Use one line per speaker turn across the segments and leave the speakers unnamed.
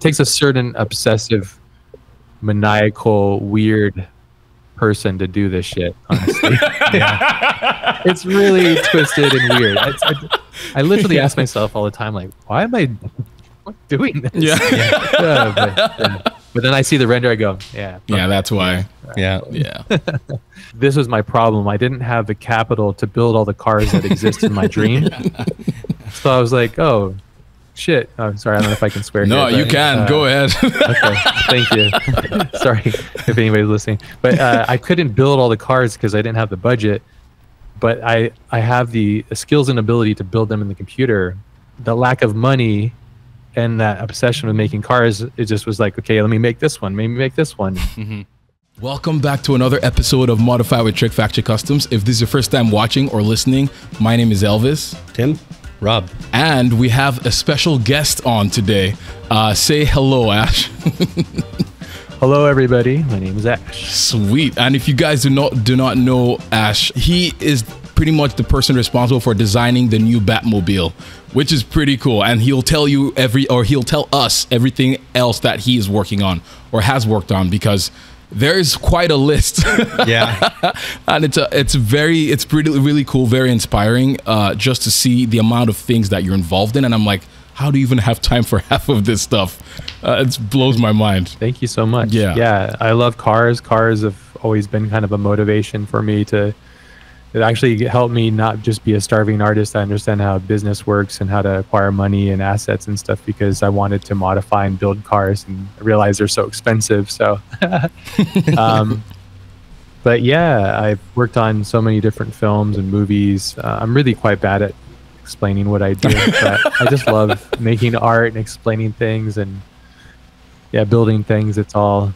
takes a certain obsessive, maniacal, weird person to do this shit, honestly. It's really twisted and weird. I literally ask myself all the time, like, why am I doing this? But then I see the render, I go, yeah,
that's why. Yeah.
This was my problem. I didn't have the capital to build all the cars that exist in my dream. So I was like, oh shit. I'm sorry, I don't know if I can swear.
No, you can. Go ahead.
Okay, thank you. Sorry if anybody's listening. But I couldn't build all the cars because I didn't have the budget. But I have the skills and ability to build them in the computer. The lack of money and that obsession with making cars, it just was like, okay, let me make this one, maybe make this one.
Welcome back to another episode of Modify with TrickFactory Customs. If this is your first time watching or listening, my name is Elvis.
Tim. Rob.
And we have a special guest on today. Say hello, Ash.
Hello, everybody. My name is Ash.
Sweet. And if you guys do not know Ash, he is pretty much the person responsible for designing the new Batmobile, which is pretty cool. And he'll tell you he'll tell us everything else that he is working on or has worked on, because there's quite a list. And it's really cool, very inspiring, just to see the amount of things that you're involved in. And I'm like, how do you even have time for half of this stuff? It blows my mind.
Thank you so much. Yeah, I love cars. Cars have always been kind of a motivation for me to. It actually helped me not just be a starving artist. I understand how business works and how to acquire money and assets and stuff, because I wanted to modify and build cars, and I realized they're so expensive. So, but yeah, I've worked on so many different films and movies. I'm really quite bad at explaining what I do, but I just love making art and explaining things and building things. It's all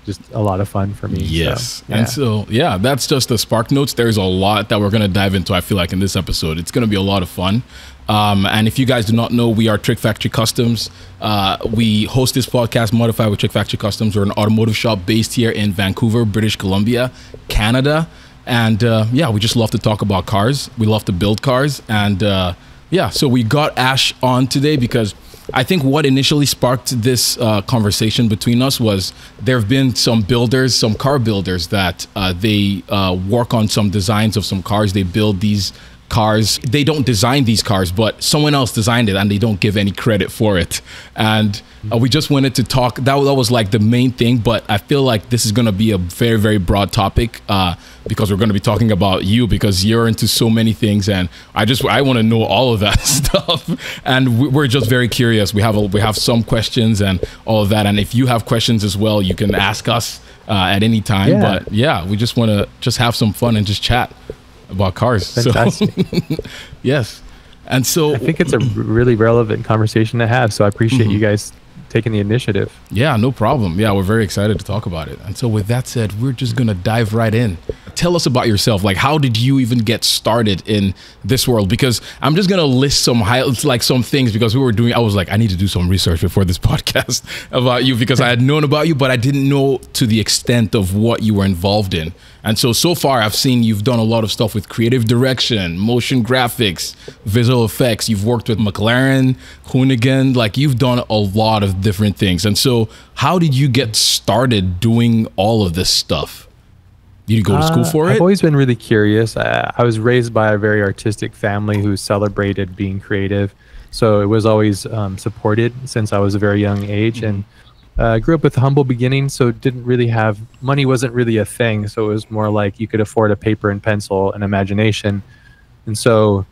just a lot of fun for me.
Yes. And so, that's just the spark notes. There's a lot that we're going to dive into, I feel like, in this episode. It's going to be a lot of fun. And if you guys do not know, we are TrickFactory Customs. We host this podcast, Modify with TrickFactory Customs. We're an automotive shop based here in Vancouver, British Columbia, Canada. And we just love to talk about cars. We love to build cars. And so we got Ash on today because I think what initially sparked this conversation between us was there have been some builders, some car builders that they work on some designs of some cars. They build these cars. They don't design these cars, but someone else designed it and they don't give any credit for it. And we just wanted to talk. That was like the main thing, but I feel like this is going to be a very, very broad topic because we're going to be talking about you, because you're into so many things, and I want to know all of that stuff. And we're just very curious. We have some questions and all of that. And if you have questions as well, you can ask us at any time. But we just want to just have some fun and just chat about cars.
Fantastic.
So, yes. And so
I think it's a really relevant conversation to have. So I appreciate you guys taking the initiative.
Yeah, no problem. Yeah, we're very excited to talk about it. And so with that said, we're just going to dive right in. Tell us about yourself. Like, how did you even get started in this world? Because I'm just going to list some highlights, like some things, because I was like, I need to do some research before this podcast about you, because I had known about you, but I didn't know to the extent of what you were involved in. And so far I've seen you've done a lot of stuff with creative direction, motion graphics, visual effects. You've worked with McLaren, Hoonigan, like you've done a lot of different things. And so how did you get started doing all of this stuff? Did you go to school for it?
I've always been really curious. I was raised by a very artistic family who celebrated being creative. So it was always supported since I was a very young age. And grew up with humble beginnings, so didn't really have money, wasn't really a thing. So it was more like you could afford a paper and pencil and imagination. And so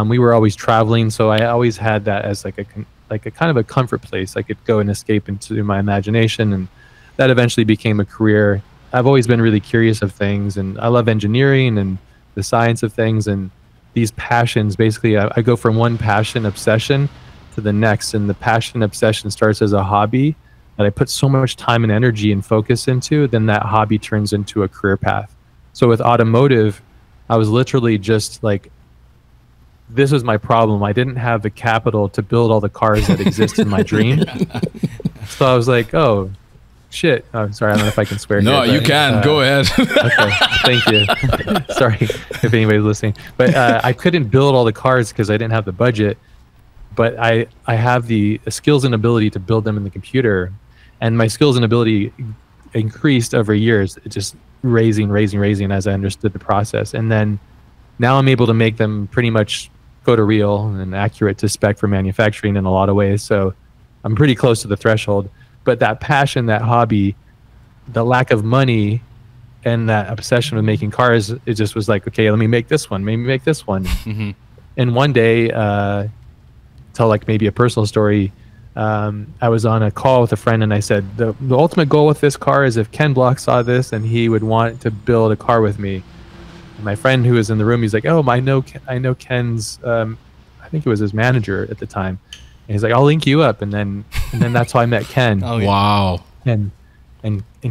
we were always traveling. So I always had that as like a kind of a comfort place. I could go and escape into my imagination, and that eventually became a career. I've always been really curious of things, and I love engineering and the science of things, and these passions. Basically, I go from one passion obsession to the next, and the passion obsession starts as a hobby that I put so much time and energy and focus into, then that hobby turns into a career path. So with automotive, I was literally just like, this was my problem. I didn't have the capital to build all the cars that exist in my dream. So I was like, oh, shit. I'm sorry, I don't know if I can swear.
No, you can. Go ahead.
Okay, thank you. Sorry if anybody's listening. But I couldn't build all the cars because I didn't have the budget. but I have the skills and ability to build them in the computer, and my skills and ability increased over years. It just raising as I understood the process, and then now I'm able to make them pretty much photoreal and accurate to spec for manufacturing in a lot of ways. So I'm pretty close to the threshold. But that passion, that hobby, the lack of money, and that obsession with making cars, it just was like, okay, let me make this one, maybe make this one. And one day, tell like maybe a personal story, I was on a call with a friend, and I said, the ultimate goal with this car is if Ken Block saw this and he would want to build a car with me. And my friend who was in the room, he's like, oh, I know Ken's, I think it was his manager at the time. And he's like, I'll link you up. And then that's how I met Ken.
Oh, yeah. Wow.
And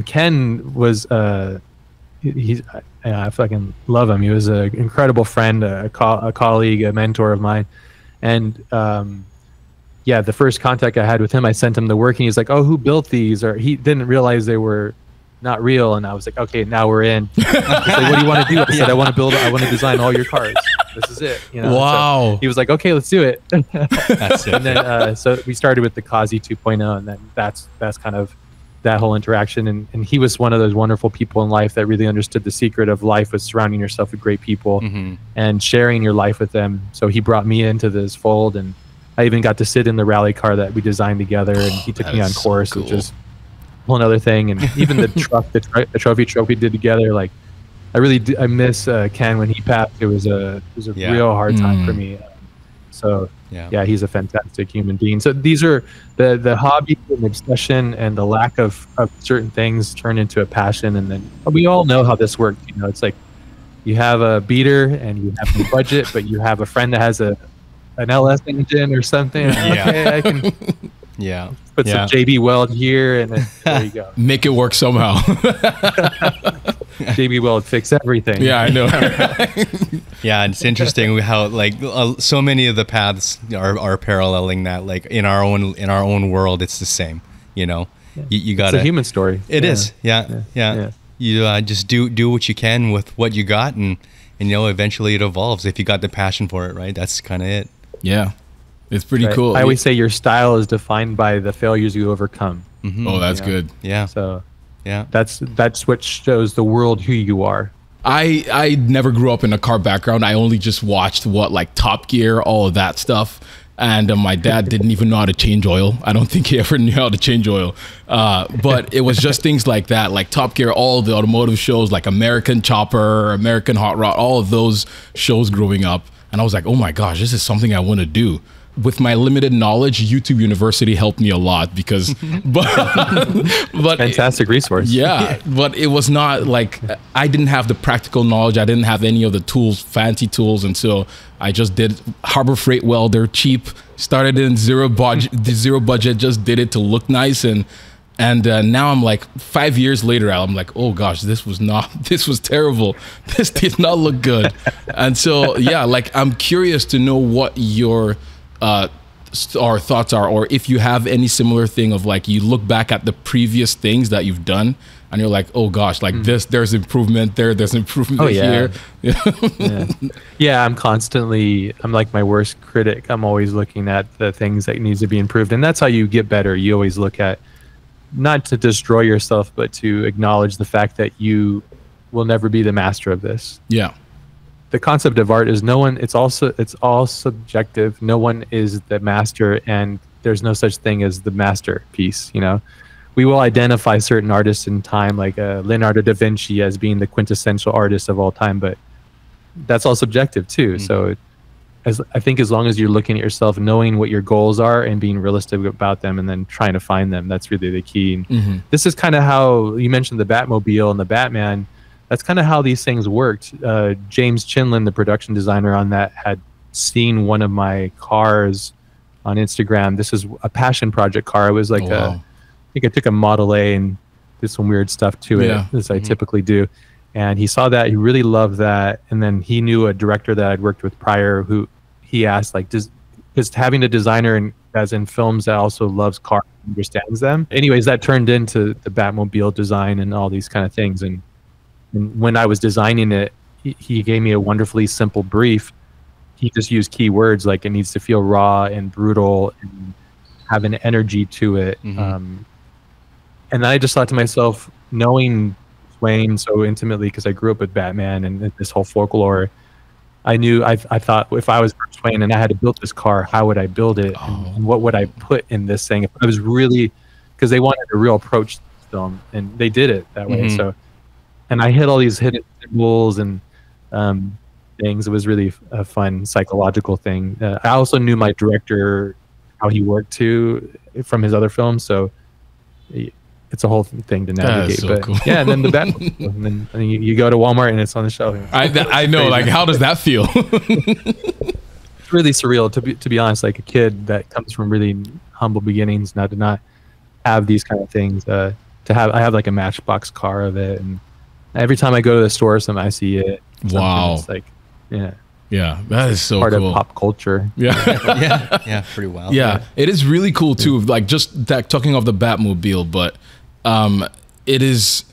Ken was, I fucking love him. He was an incredible friend, a colleague, a mentor of mine. And yeah, the first contact I had with him, I sent him the work, and he's like, oh, who built these? Or he didn't realize they were not real. And I was like, okay, now we're in. He's like, what do you want to do? I said, I want to design all your cars. This is it. You know?
Wow.
So he was like, okay, let's do it.
That's it.
And then so we started with the Kazi 2.0, and then that's kind of that whole interaction. And he was one of those wonderful people in life that really understood the secret of life was surrounding yourself with great people and sharing your life with them. So he brought me into this fold, and I even got to sit in the rally car that we designed together, and he took me on course, which is a whole other thing. And even the truck, the trophy truck we did together, like I miss Ken when he passed. It was a real hard time for me. So yeah, he's a fantastic human being. So these are the hobby and obsession and the lack of certain things turn into a passion. And then we all know how this works. You know, it's like you have a beater and you have a budget, but you have a friend that has an LS engine or something. Okay, I can put some JB Weld here, and then there you go.
Make it work somehow.
JB Weld fix everything.
Yeah, I know.
Yeah, it's interesting how like so many of the paths are paralleling that. Like in our own world, it's the same. You know, you got
it's a human story.
It is. Yeah. You just do what you can with what you got, and you know eventually it evolves if you got the passion for it. Right. That's kind of it.
Yeah, it's pretty cool.
I always say your style is defined by the failures you overcome.
Oh, that's good.
Yeah.
So.
Yeah,
that's what shows the world who you are.
I never grew up in a car background. I only just watched like Top Gear, all of that stuff. And my dad didn't even know how to change oil. I don't think he ever knew how to change oil. But it was just things like that, like Top Gear, all the automotive shows, like American Chopper, American Hot Rod, all of those shows growing up. And I was like, oh my gosh, this is something I want to do. With my limited knowledge, YouTube University helped me a lot because, but
fantastic resource.
Yeah, but it was not like I didn't have the practical knowledge. I didn't have any of the tools, fancy tools, and so I just did Harbor Freight welder, cheap. Started in zero budget, just did it to look nice, and now I'm like 5 years later, I'm like, oh gosh, this was terrible. This did not look good, and so yeah, like I'm curious to know what your our thoughts are, or if you have any similar thing of like you look back at the previous things that you've done and you're like, oh gosh, like there's improvement there's improvement here.
Yeah, I'm like my worst critic. I'm always looking at the things that needs to be improved, and that's how you get better. You always look at, not to destroy yourself, but to acknowledge the fact that you will never be the master of this.
Yeah.
The concept of art is it's all subjective. No one is the master, and there's no such thing as the masterpiece. You know, we will identify certain artists in time, like Leonardo da Vinci, as being the quintessential artist of all time, but that's all subjective too. So I think as long as you're looking at yourself, knowing what your goals are and being realistic about them, and then trying to find them, that's really the key. This is kind of how you mentioned the Batmobile and the Batman. That's kind of how these things worked. James Chinlin, the production designer on that, had seen one of my cars on Instagram. This is a passion project car. It was like I think I took a Model A and did some weird stuff to it, as I typically do. And he saw that, he really loved that. And then he knew a director that I'd worked with prior who he asked, like, because having a designer as in films that also loves cars, understands them. Anyways, that turned into the Batmobile design and all these kind of things. And when I was designing it, he gave me a wonderfully simple brief, he just used key words like it needs to feel raw and brutal and have an energy to it. And then I just thought to myself, knowing Wayne so intimately, because I grew up with Batman and this whole folklore, I thought if I was Bruce Wayne and I had to build this car, how would I build it? And what would I put in this thing? If I was really, because they wanted a real approach to the film, and they did it that way. So, and I hit all these hidden symbols and things. It was really a fun psychological thing. I also knew my director, how he worked too, from his other films. So it's a whole thing to navigate.
So
but
cool.
Yeah, and then the Batmobile, and then you go to Walmart and it's on the shelf.
I know, like, how does that feel?
It's really surreal to be honest. Like a kid that comes from really humble beginnings, now to not have these kind of things. I have like a Matchbox car of it, and every time I go to the store, I see it.
Wow.
It's like, yeah.
Yeah, that is so
part
cool.
of pop culture.
Yeah.
Yeah, pretty wild.
Yeah, it is really cool too. Like, just that, talking of the Batmobile, but it is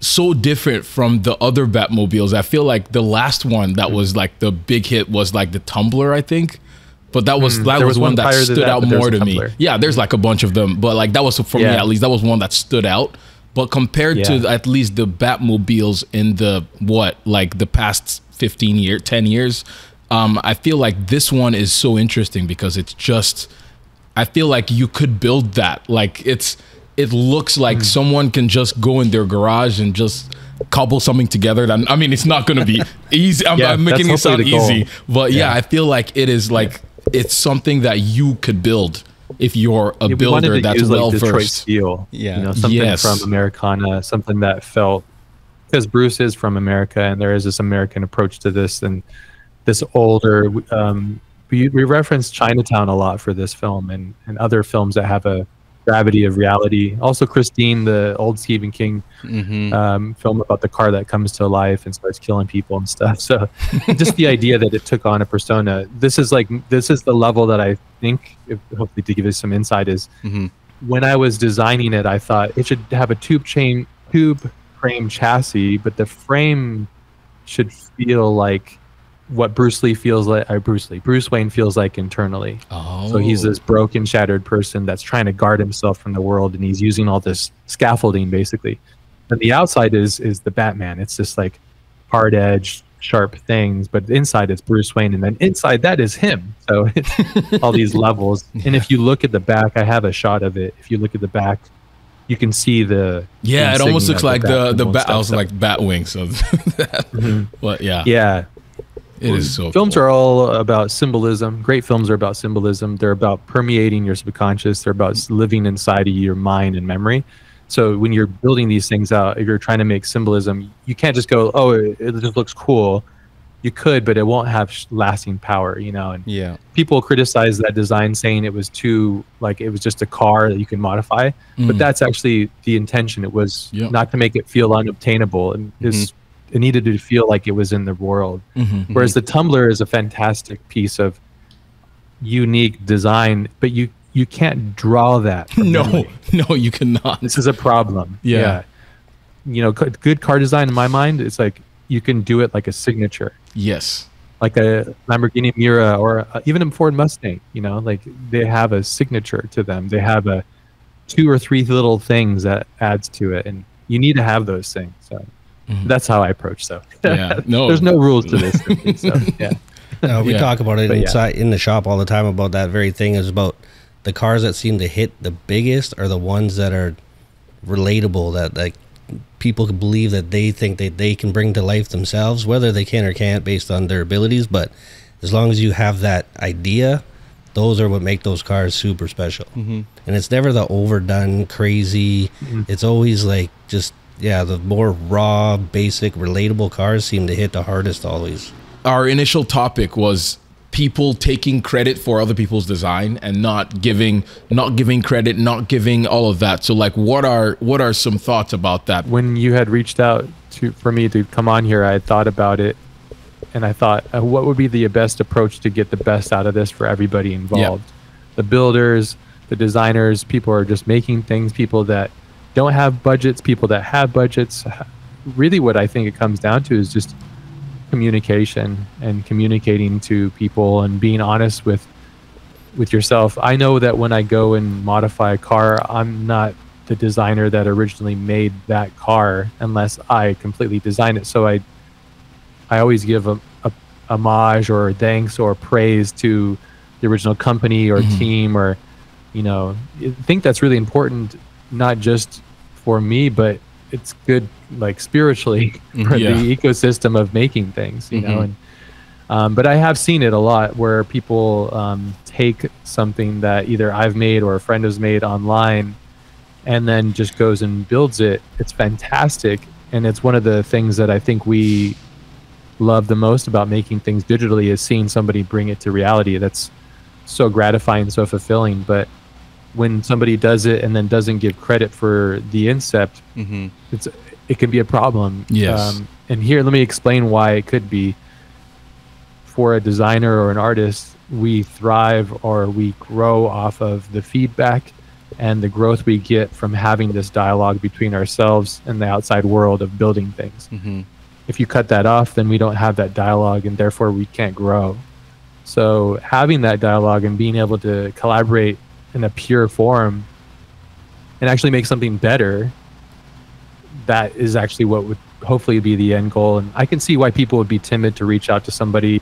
so different from the other Batmobiles. I feel like the last one that was like the big hit was like the Tumbler, I think. But that was one that stood out more to me. Yeah, there's like a bunch of them, but like that was, for me at least, that was one that stood out. But compared to at least the Batmobiles in the the past 10 years, I feel like this one is so interesting because it's just, I feel like you could build that. Like it looks like someone can just go in their garage and just cobble something together. I mean, it's not going to be easy. I'm making it sound easy, but I feel like it is like, it's something that you could build if you're a builder that's well versed.
Steel, something from Americana, something that felt, because Bruce is from America and there is this American approach to this, and this older. We reference Chinatown a lot for this film and other films that have a gravity of reality. Also, Christine, the old Stephen King film about the car that comes to life and starts killing people and stuff. So, just the idea that it took on a persona. This is the level that I think, hopefully to give you some insight, is when I was designing it, I thought it should have a tube frame chassis, but the frame should feel like what Bruce Wayne feels like internally. So he's this broken, shattered person that's trying to guard himself from the world, and he's using all this scaffolding basically. And the outside is the Batman. It's just like hard edged, sharp things, but inside it's Bruce Wayne, and then inside that is him. So it's all these levels. And if you look at the back, I have a shot of it. If you look at the back, you can see the
it almost looks like the bat. I was like Batwing. So that, but yeah. It is so
films are all about symbolism. Great films are about symbolism. They're about permeating your subconscious. They're about living inside of your mind and memory. So when you're building these things out, if you're trying to make symbolism, you can't just go, oh, it just looks cool. You could, but it won't have lasting power, And people criticize that design, saying it was too, like, it was just a car that you can modify. But that's actually the intention. It was not to make it feel unobtainable. And it needed to feel like it was in the world. Whereas the Tumbler is a fantastic piece of unique design, but you can't draw that.
No, you cannot.
This is a problem. Good car design, in my mind, it's like you can do it like a signature.
Yes.
Like a Lamborghini Miura or even a Ford Mustang, like they have a signature to them. They have a 2 or 3 little things that adds to it, and you need to have those things. So that's how I approach stuff. There's no rules to this.
We talk about it inside in the shop all the time about that very thing. Is about the cars that seem to hit the biggest are the ones that are relatable, that like people can believe, that they think that they can bring to life themselves, whether they can or can't based on their abilities. But as long as you have that idea, those are what make those cars super special. And it's never the overdone crazy. It's always like just the more raw, basic, relatable cars seem to hit the hardest always.
Our initial topic was people taking credit for other people's design and not giving credit, not giving all of that. So like, what are some thoughts about that?
When you had reached out for me to come on here, I thought about it, and I thought, what would be the best approach to get the best out of this for everybody involved? The builders, the designers, people are just making things, people that don't have budgets, people that have budgets. Really what I think it comes down to is just communication and communicating to people and being honest with yourself. I know that when I go and modify a car, I'm not the designer that originally made that car unless I completely design it. So I always give a homage or thanks or praise to the original company or team, or I think that's really important, not just for me, but it's good like spiritually for the ecosystem of making things, you know. And but I have seen it a lot where people take something that either I've made or a friend has made online and then just goes and builds it. It's fantastic, and it's one of the things that I think we love the most about making things digitally is seeing somebody bring it to reality. That's so gratifying, so fulfilling. But when somebody does it and then doesn't give credit for the incept, it can be a problem.
Yes.
And here, let me explain why it could be. For a designer or an artist, we thrive or we grow off of the feedback and the growth we get from having this dialogue between ourselves and the outside world of building things. If you cut that off, then we don't have that dialogue, and therefore we can't grow. So having that dialogue and being able to collaborate in a pure form and actually make something better, that is actually what would hopefully be the end goal. And I can see why people would be timid to reach out to somebody,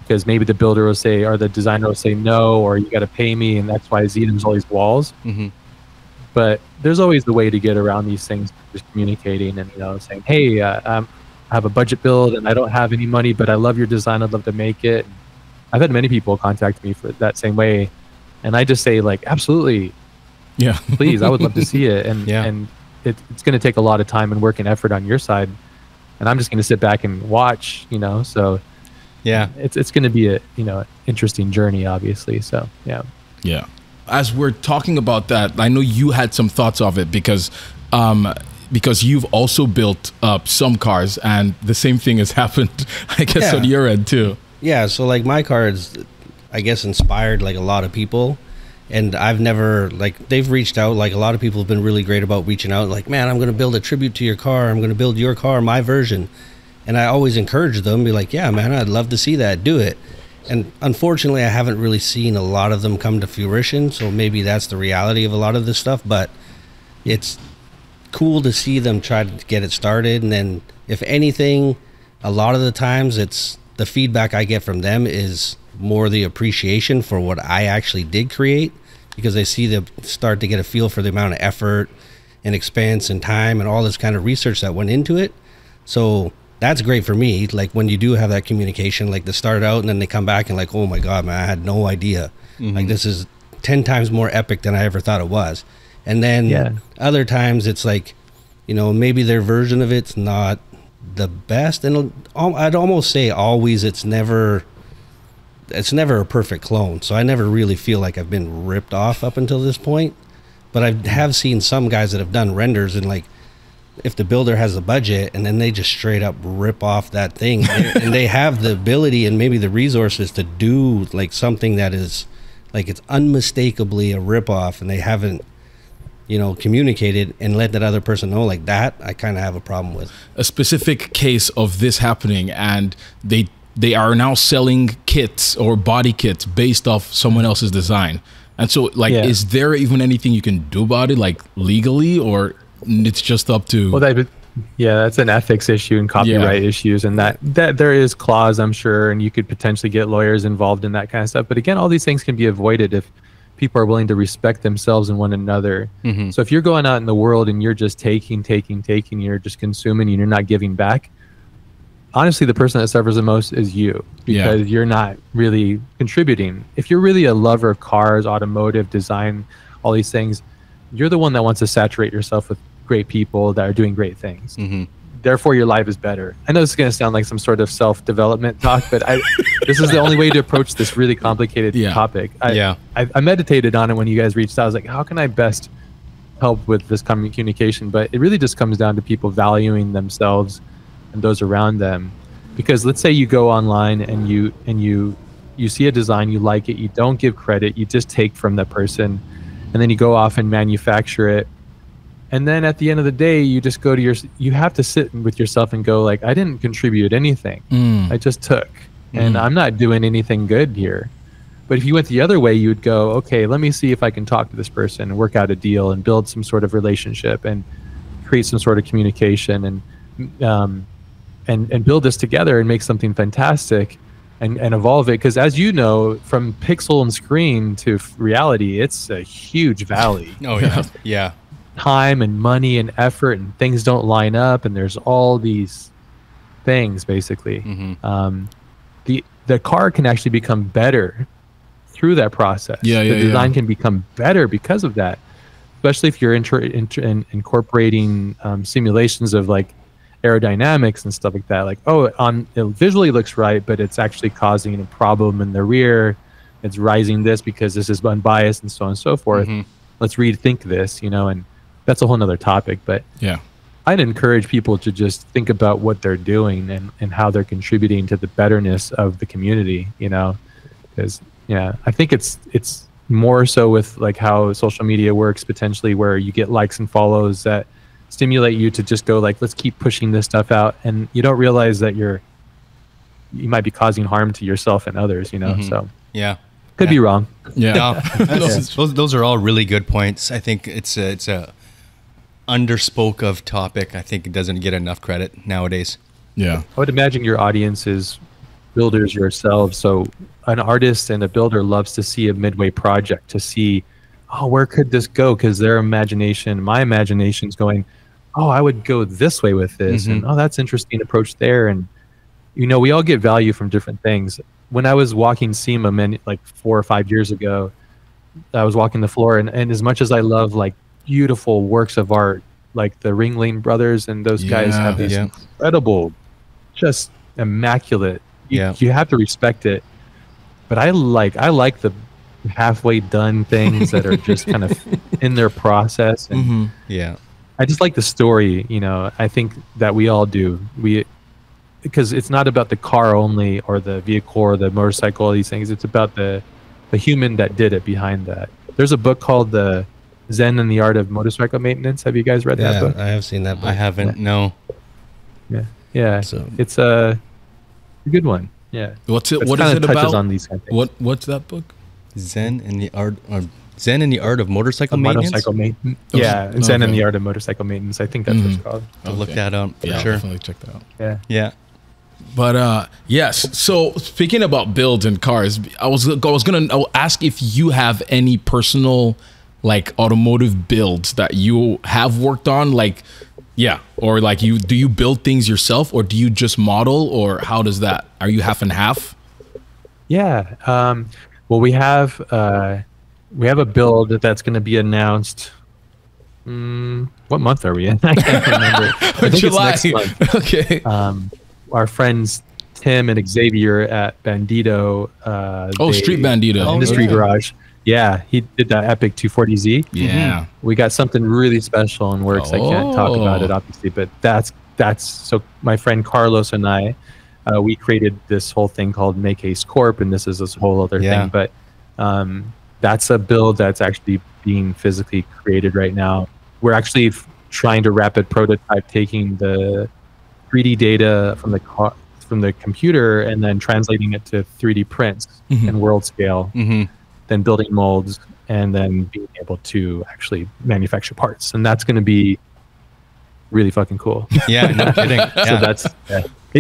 because maybe the builder will say, or the designer will say no, or you got to pay me, and that's why there's all these walls. But there's always the way to get around these things, just communicating and saying, hey, I have a budget build and I don't have any money, but I love your design, I'd love to make it. I've had many people contact me for that same way, and I just say like, absolutely, please, I would love to see it. And and it's going to take a lot of time and work and effort on your side, and I'm just going to sit back and watch, so it's going to be a interesting journey, obviously. So
as we're talking about that, I know you had some thoughts of it because you've also built up some cars, and the same thing has happened, I guess, on your end too.
So like my car is, I guess, inspired like a lot of people, and I've never, like, they've reached out, like a lot of people have been really great about reaching out, like, man, I'm going to build a tribute to your car, I'm going to build your car, my version. And I always encourage them, be like, yeah, man, I'd love to see that, do it. And unfortunately, I haven't really seen a lot of them come to fruition, so maybe that's the reality of a lot of this stuff, but it's cool to see them try to get it started. And then if anything, a lot of the times it's the feedback I get from them is more the appreciation for what I actually did create, because they see them start to get a feel for the amount of effort and expense and time and all this kind of research that went into it. So that's great for me. Like when you do have that communication, like they start out and then they come back and like, oh my God, man, I had no idea. Like this is 10 times more epic than I ever thought it was. And then other times it's like, maybe their version of it's not the best. And I'd almost say always it's never a perfect clone. So I never really feel like I've been ripped off up until this point. But I have seen some guys that have done renders, and like, if the builder has a budget and then they just straight up rip off that thing and they have the ability and maybe the resources to do like something that is like, it's unmistakably a rip off, and they haven't, communicated and let that other person know, like that, I kind of have a problem with.
A specific case of this happening, and they are now selling kits or body kits based off someone else's design. And so like, is there even anything you can do about it, like legally, or it's just up to?
Well, that's an ethics issue and copyright issues, and that there is clause, I'm sure, and you could potentially get lawyers involved in that kind of stuff. But again, all these things can be avoided if people are willing to respect themselves and one another. So if you're going out in the world and you're just taking, you're just consuming, and you're not giving back, honestly, the person that suffers the most is you, because you're not really contributing. If you're really a lover of cars, automotive design, all these things, you're the one that wants to saturate yourself with great people that are doing great things. Therefore, your life is better. I know this is going to sound like some sort of self-development talk, but this is the only way to approach this really complicated topic. I meditated on it when you guys reached out. I was like, how can I best help with this communication? But it really just comes down to people valuing themselves and those around them. Because let's say you go online and you see a design, you like it, you don't give credit, you just take from the person, and then you go off and manufacture it And then at the end of the day, you just go to you have to sit with yourself and go like, I didn't contribute anything. I just took, and I'm not doing anything good here. But if you went the other way, you would go, okay, let me see if I can talk to this person and work out a deal and build some sort of relationship and create some sort of communication and build this together and make something fantastic and evolve it. Because as you know, from pixel and screen to reality, it's a huge valley.
Oh yeah, yeah.
Time and money and effort, and things don't line up, and there's all these things basically. The car can actually become better through that process. The design can become better because of that, especially if you're incorporating simulations of like aerodynamics and stuff like that. Like, oh, it visually looks right, but it's actually causing a problem in the rear. It's rising this because this is unbiased and so on and so forth. Let's rethink this, and that's a whole nother topic. But
yeah,
I'd encourage people to just think about what they're doing and how they're contributing to the betterness of the community, because I think it's more so with like how social media works potentially, where you get likes and follows that stimulate you to just go like, let's keep pushing this stuff out, and you don't realize that you might be causing harm to yourself and others, so could be wrong.
Those are all really good points. I think it's a underspoke of topic. I think it doesn't get enough credit nowadays.
I would imagine your audience is builders yourselves, so an artist and a builder loves to see a midway project to see, oh, where could this go? Because my imagination's going, oh, I would go this way with this, and oh, that's interesting approach there. And we all get value from different things. When I was walking SEMA like 4 or 5 years ago, I was walking the floor, and as much as I love like beautiful works of art, like the Ringling Brothers and those guys have this incredible, just immaculate. You have to respect it. But I like the halfway done things that are just kind of in their process. And I just like the story. I think that we all do. Because it's not about the car only, or the vehicle, or the motorcycle, all these things. It's about the human that did it behind that. There's a book called The Zen and the Art of Motorcycle Maintenance. Have you guys read that book?
I have seen that book.
I haven't. No.
Yeah. So it's a good one. Yeah.
What's it?
It
what is it about?
On these kind of things.
What's that book?
Zen and the Art of Motorcycle Maintenance.
Zen and the Art of Motorcycle Maintenance. I think that's what it's called.
I'll look that up for sure.
Definitely check that out.
Yeah.
But yes. So speaking about builds and cars, I'll ask if you have any personal like automotive builds that you have worked on, like. Yeah, or like do you build things yourself, or do you just model, or how does that? Are you half and half?
Yeah, well, we have a build that's going to be announced. What month are we in? I can't remember. I think
July.
It's next month.
Okay.
Our friends Tim and Xavier at Bandito.
Street Bandito.
Industry Garage. Yeah, he did that epic 240Z.
Yeah.
We got something really special in works. I can't talk about it, obviously, but that's so my friend Carlos and I, we created this whole thing called Make Haste Corp, and this is this whole other thing. But that's a build that's actually being physically created right now. We're actually trying to rapid prototype taking the 3D data from the computer and then translating it to 3D prints and world scale. Then building molds, and then being able to actually manufacture parts. And that's going to be really fucking cool.
Yeah, no kidding.
So that's,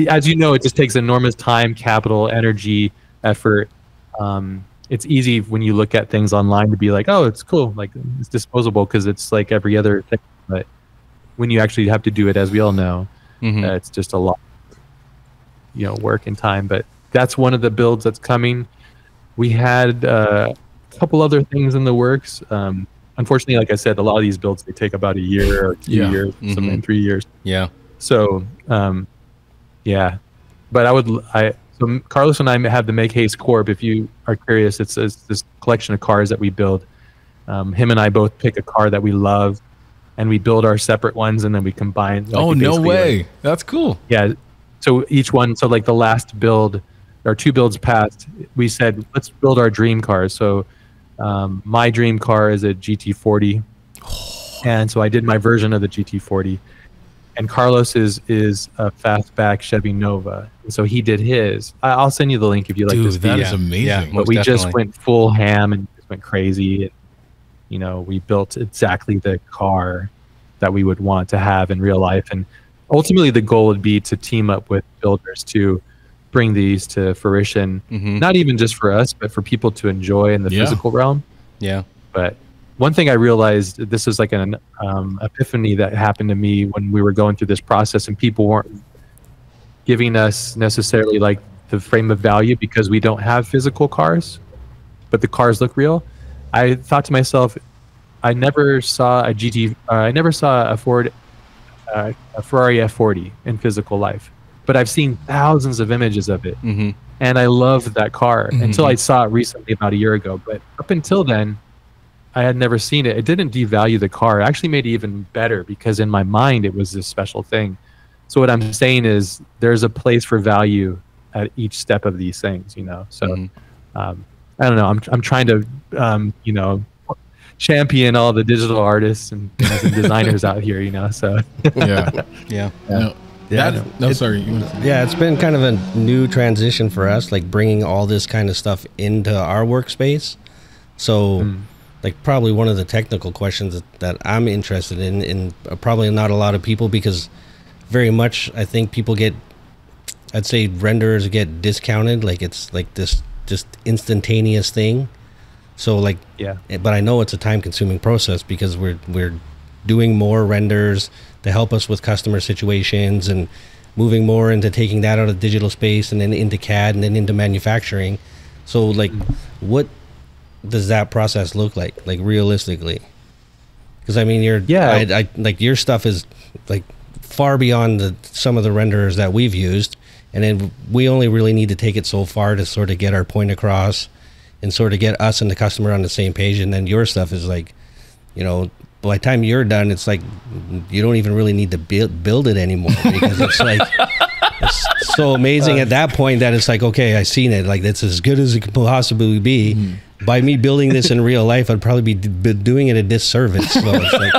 as you know, it just takes enormous time, capital, energy, effort. It's easy when you look at things online to be like, oh, it's cool. Like, it's disposable because it's like every other thing. But when you actually have to do it, as we all know, it's just a lot, work and time. But that's one of the builds that's coming. We had a couple other things in the works. Unfortunately, like I said, a lot of these builds, they take about a year or 2 years, something 3 years.
Yeah.
So, but so Carlos and I have the Make Haste Corp. If you are curious, it's this collection of cars that we build. Him and I both pick a car that we love, and we build our separate ones, and then we combine.
Oh, no way. That's cool.
Yeah. So each one, so like the last build, or 2 builds past, we said, let's build our dream cars. So my dream car is a GT40. And so I did my version of the GT40. And Carlos is a fastback Chevy Nova. And so he did his. I'll send you the link if you like this.
Dude, that is amazing.
Yeah,
but we just went full ham and just went crazy. And, you know, we built exactly the car that we would want to have in real life. And ultimately the goal would be to team up with builders to bring these to fruition, not even just for us, but for people to enjoy in the physical realm.
Yeah.
But one thing I realized, this is like an epiphany that happened to me when we were going through this process, and people weren't giving us necessarily like the frame of value because we don't have physical cars, but the cars look real. I thought to myself, I never saw a Ford, a Ferrari F40 in physical life, but I've seen thousands of images of it, and I loved that car until I saw it recently about a year ago. But up until then, I had never seen it. It didn't devalue the car. It actually made it even better because in my mind, it was this special thing. So what I'm saying is there's a place for value at each step of these things, you know? So I don't know. I'm trying to, you know, champion all the digital artists and designers out here, you know? So
Sorry.
Yeah, it's been kind of a new transition for us, like bringing all this kind of stuff into our workspace. So like probably one of the technical questions that I'm interested in, and probably not a lot of people, because very much I think people get, I'd say renderers get discounted, like it's like this just instantaneous thing. So like, but I know it's a time consuming process because we're doing more renders to help us with customer situations and moving more into taking that out of digital space and then into CAD and then into manufacturing. So like what does that process look like realistically? Because I mean, I like your stuff is like far beyond some of the renderers that we've used, and then we only really need to take it so far to sort of get our point across and sort of get us and the customer on the same page. And then your stuff is like, you know, by the time you're done, it's like you don't even really need to build it anymore because it's like it's so amazing at that point that it's like, okay, I've seen it, like it's as good as it could possibly be. By me building this in real life, I'd probably be doing it a disservice. So it's like,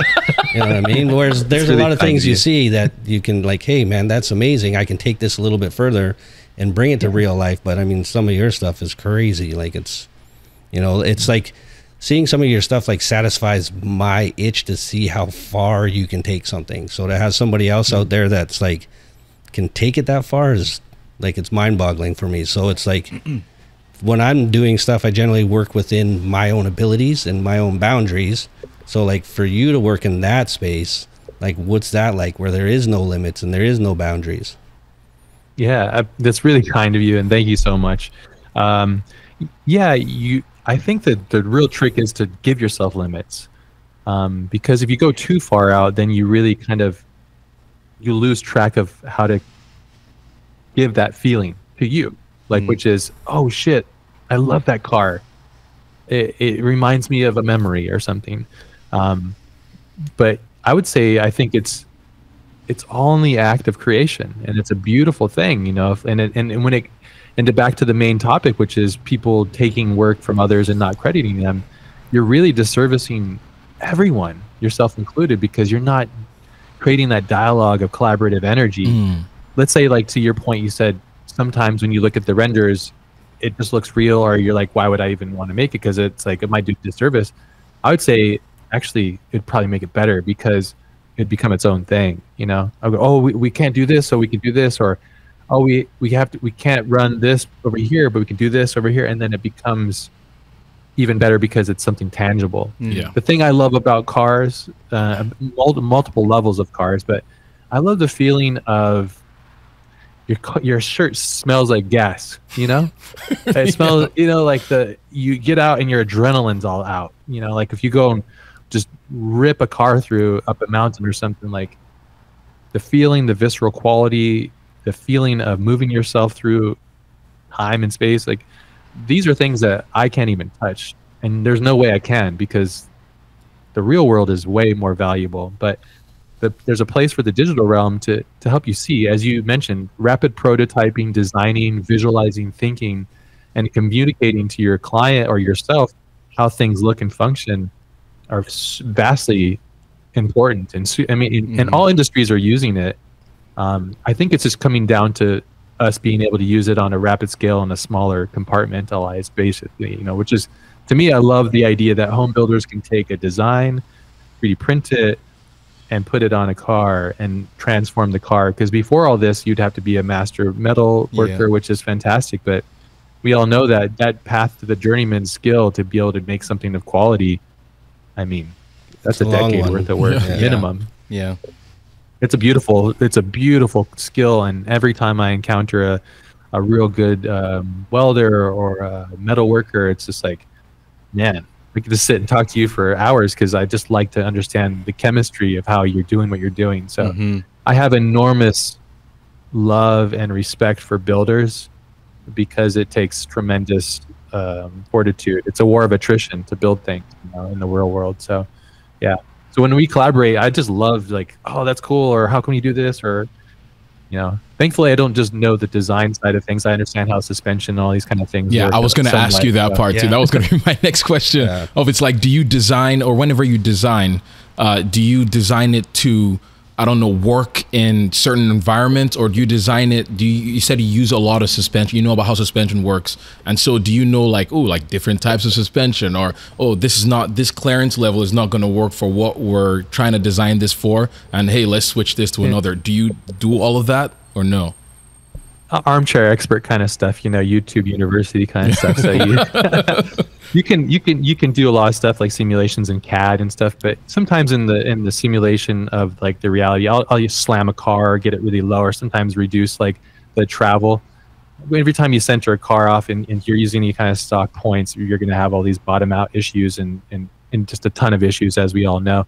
you know what I mean? Whereas there's really a lot of things you see that you can like, hey man, that's amazing. I can take this a little bit further and bring it to real life. But I mean, some of your stuff is crazy. Like it's, you know, it's like seeing some of your stuff like satisfies my itch to see how far you can take something. So to have somebody else out there that's like can take it that far is like, it's mind boggling for me. So it's like, when I'm doing stuff, I generally work within my own abilities and my own boundaries. So like for you to work in that space, like what's that like where there is no limits and there is no boundaries?
Yeah, that's really kind of you, and thank you so much. I think that the real trick is to give yourself limits, because if you go too far out, then you really you lose track of how to give that feeling to you. Like, which is, oh shit, I love that car. It reminds me of a memory or something. But I would say, I think it's all in the act of creation, and it's a beautiful thing, you know. And back to the main topic, which is people taking work from others and not crediting them, you're really disservicing everyone, yourself included, because you're not creating that dialogue of collaborative energy. Let's say, like to your point, you said, sometimes when you look at the renders, it just looks real, or you're like, why would I even want to make it? Because it's like, it might do disservice. I would say, actually, it'd probably make it better because it'd become its own thing, you know? I'll go, oh, we can't do this, so we can do this, or, oh, we can't run this over here, but we can do this over here, and then it becomes even better because it's something tangible.
Yeah.
The thing I love about cars, multiple levels of cars, but I love the feeling of your shirt smells like gas, you know? It smells, you know, like you get out and your adrenaline's all out, you know, like if you go and just rip a car through up a mountain or something, like the feeling, the visceral quality, the feeling of moving yourself through time and space, like these are things that I can't even touch, and there's no way I can, because the real world is way more valuable. But there's a place for the digital realm to help you see, as you mentioned, rapid prototyping, designing, visualizing, thinking, and communicating to your client or yourself how things look and function are vastly important. And I mean, and all industries are using it. I think it's just coming down to us being able to use it on a rapid scale on a smaller compartmentalized basis, you know, which is, to me, I love the idea that home builders can take a design, 3D print it, and put it on a car and transform the car. Because before all this, you'd have to be a master metal worker, which is fantastic. But we all know that that path to the journeyman skill to be able to make something of quality, I mean, that's a decade worth of work minimum.
Yeah.
It's a beautiful skill, and every time I encounter a real good welder or a metal worker, it's just like, man, we could just sit and talk to you for hours, because I just like to understand the chemistry of how you're doing what you're doing. So I have enormous love and respect for builders, because it takes tremendous fortitude. It's a war of attrition to build things, you know, in the real world. So yeah. So when we collaborate, I just love, like, oh, that's cool, or how can we do this, or, you know, thankfully I don't just know the design side of things. I understand how suspension and all these kind of things work.
I was going to ask you that part too. That was going to be my next question. Of it's like, do you design, or whenever you design, do you design it to, I don't know, work in certain environments, or do you design it? You said you use a lot of suspension. You know about how suspension works, and so do you know, like, oh, like different types of suspension, or this clearance level is not going to work for what we're trying to design this for, and hey, let's switch this to another. Do you do all of that, or no?
Armchair expert kind of stuff, you know, YouTube University kind of stuff. So you can do a lot of stuff like simulations in CAD and stuff, but sometimes in the simulation of like the reality, I'll just slam a car, get it really low, or sometimes reduce like the travel. Every time you center a car off and you're using any kind of stock points, you're going to have all these bottom out issues and just a ton of issues, as we all know.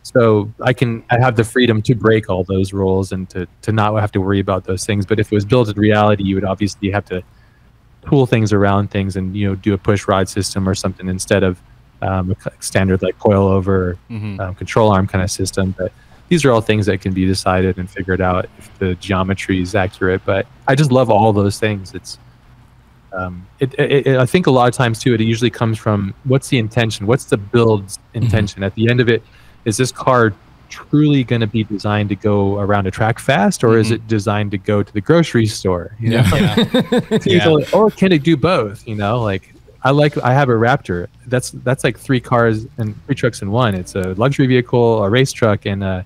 So I have the freedom to break all those rules and to not have to worry about those things. But if it was built in reality, you would obviously have to tool things around things and, you know, do a push rod system or something instead of a standard like coilover control arm kind of system. But these are all things that can be decided and figured out if the geometry is accurate. But I just love all those things. It's I think a lot of times too, it usually comes from, what's the intention? What's the build's intention? At the end of it, is this car truly going to be designed to go around a track fast, or is it designed to go to the grocery store? You know? Or can it do both? You know, like I have a Raptor. That's like three trucks in one. It's a luxury vehicle, a race truck, and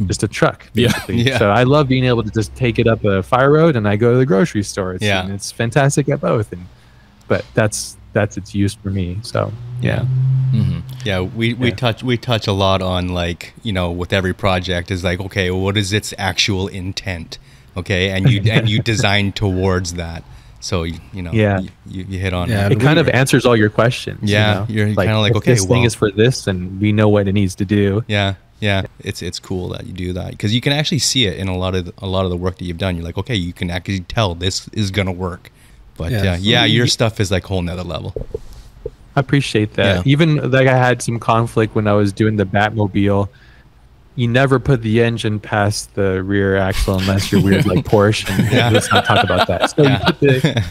just a truck, basically. So I love being able to just take it up a fire road and I go to the grocery store. And it's fantastic at both. But that's its use for me. So
we touch a lot on, like, you know, with every project is like, okay, what is its actual intent? Okay, and you design towards that. So you hit on it.
It kind of answers all your questions.
Yeah,
you know?
You're kind of like, okay,
this thing is for this, and we know what it needs to do.
Yeah, it's cool that you do that, because you can actually see it in a lot of the work that you've done. You're like, okay, you can actually tell this is gonna work. But your stuff is like a whole nother level.
I appreciate that. Even like I had some conflict when I was doing the Batmobile. You never put the engine past the rear axle unless you're weird like Porsche. And let's not talk about that. So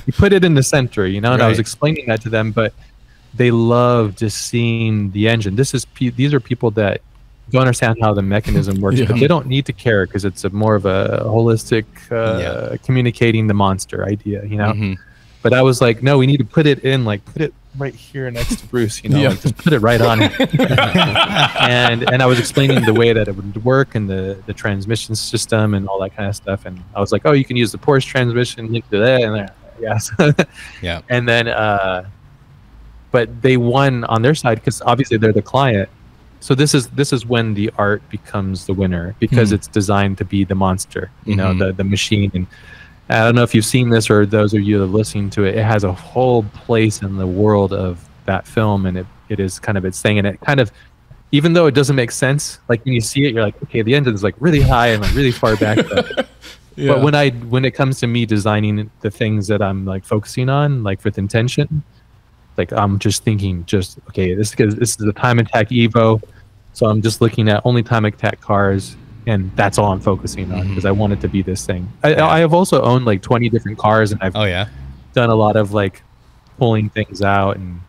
you put it in the center, you know. And I was explaining that to them, but they love just seeing the engine. These are people that don't understand how the mechanism works, but they don't need to care, because it's more of a holistic communicating the monster idea, you know. But I was like, no, we need to put it right here next to Bruce, you know, like just put it right on him. and I was explaining the way that it would work and the transmission system and all that kind of stuff. And I was like, oh, you can use the Porsche transmission, link to that, and there, yes. And then, but they won on their side because obviously they're the client. So this is when the art becomes the winner, because it's designed to be the monster, you know, the machine. And I don't know if you've seen this, or those of you that are listening to it, it has a whole place in the world of that film, and it is kind of its thing. And it kind of, even though it doesn't make sense, like when you see it, you're like, okay, the engine is like really high and like really far back. But when it comes to me designing the things that I'm like focusing on, like with intention, like I'm just thinking, okay, this is a time attack Evo, so I'm just looking at only time attack cars. And that's all I'm focusing on, because I want it to be this thing. I have also owned like 20 different cars, and I've done a lot of like pulling things out. And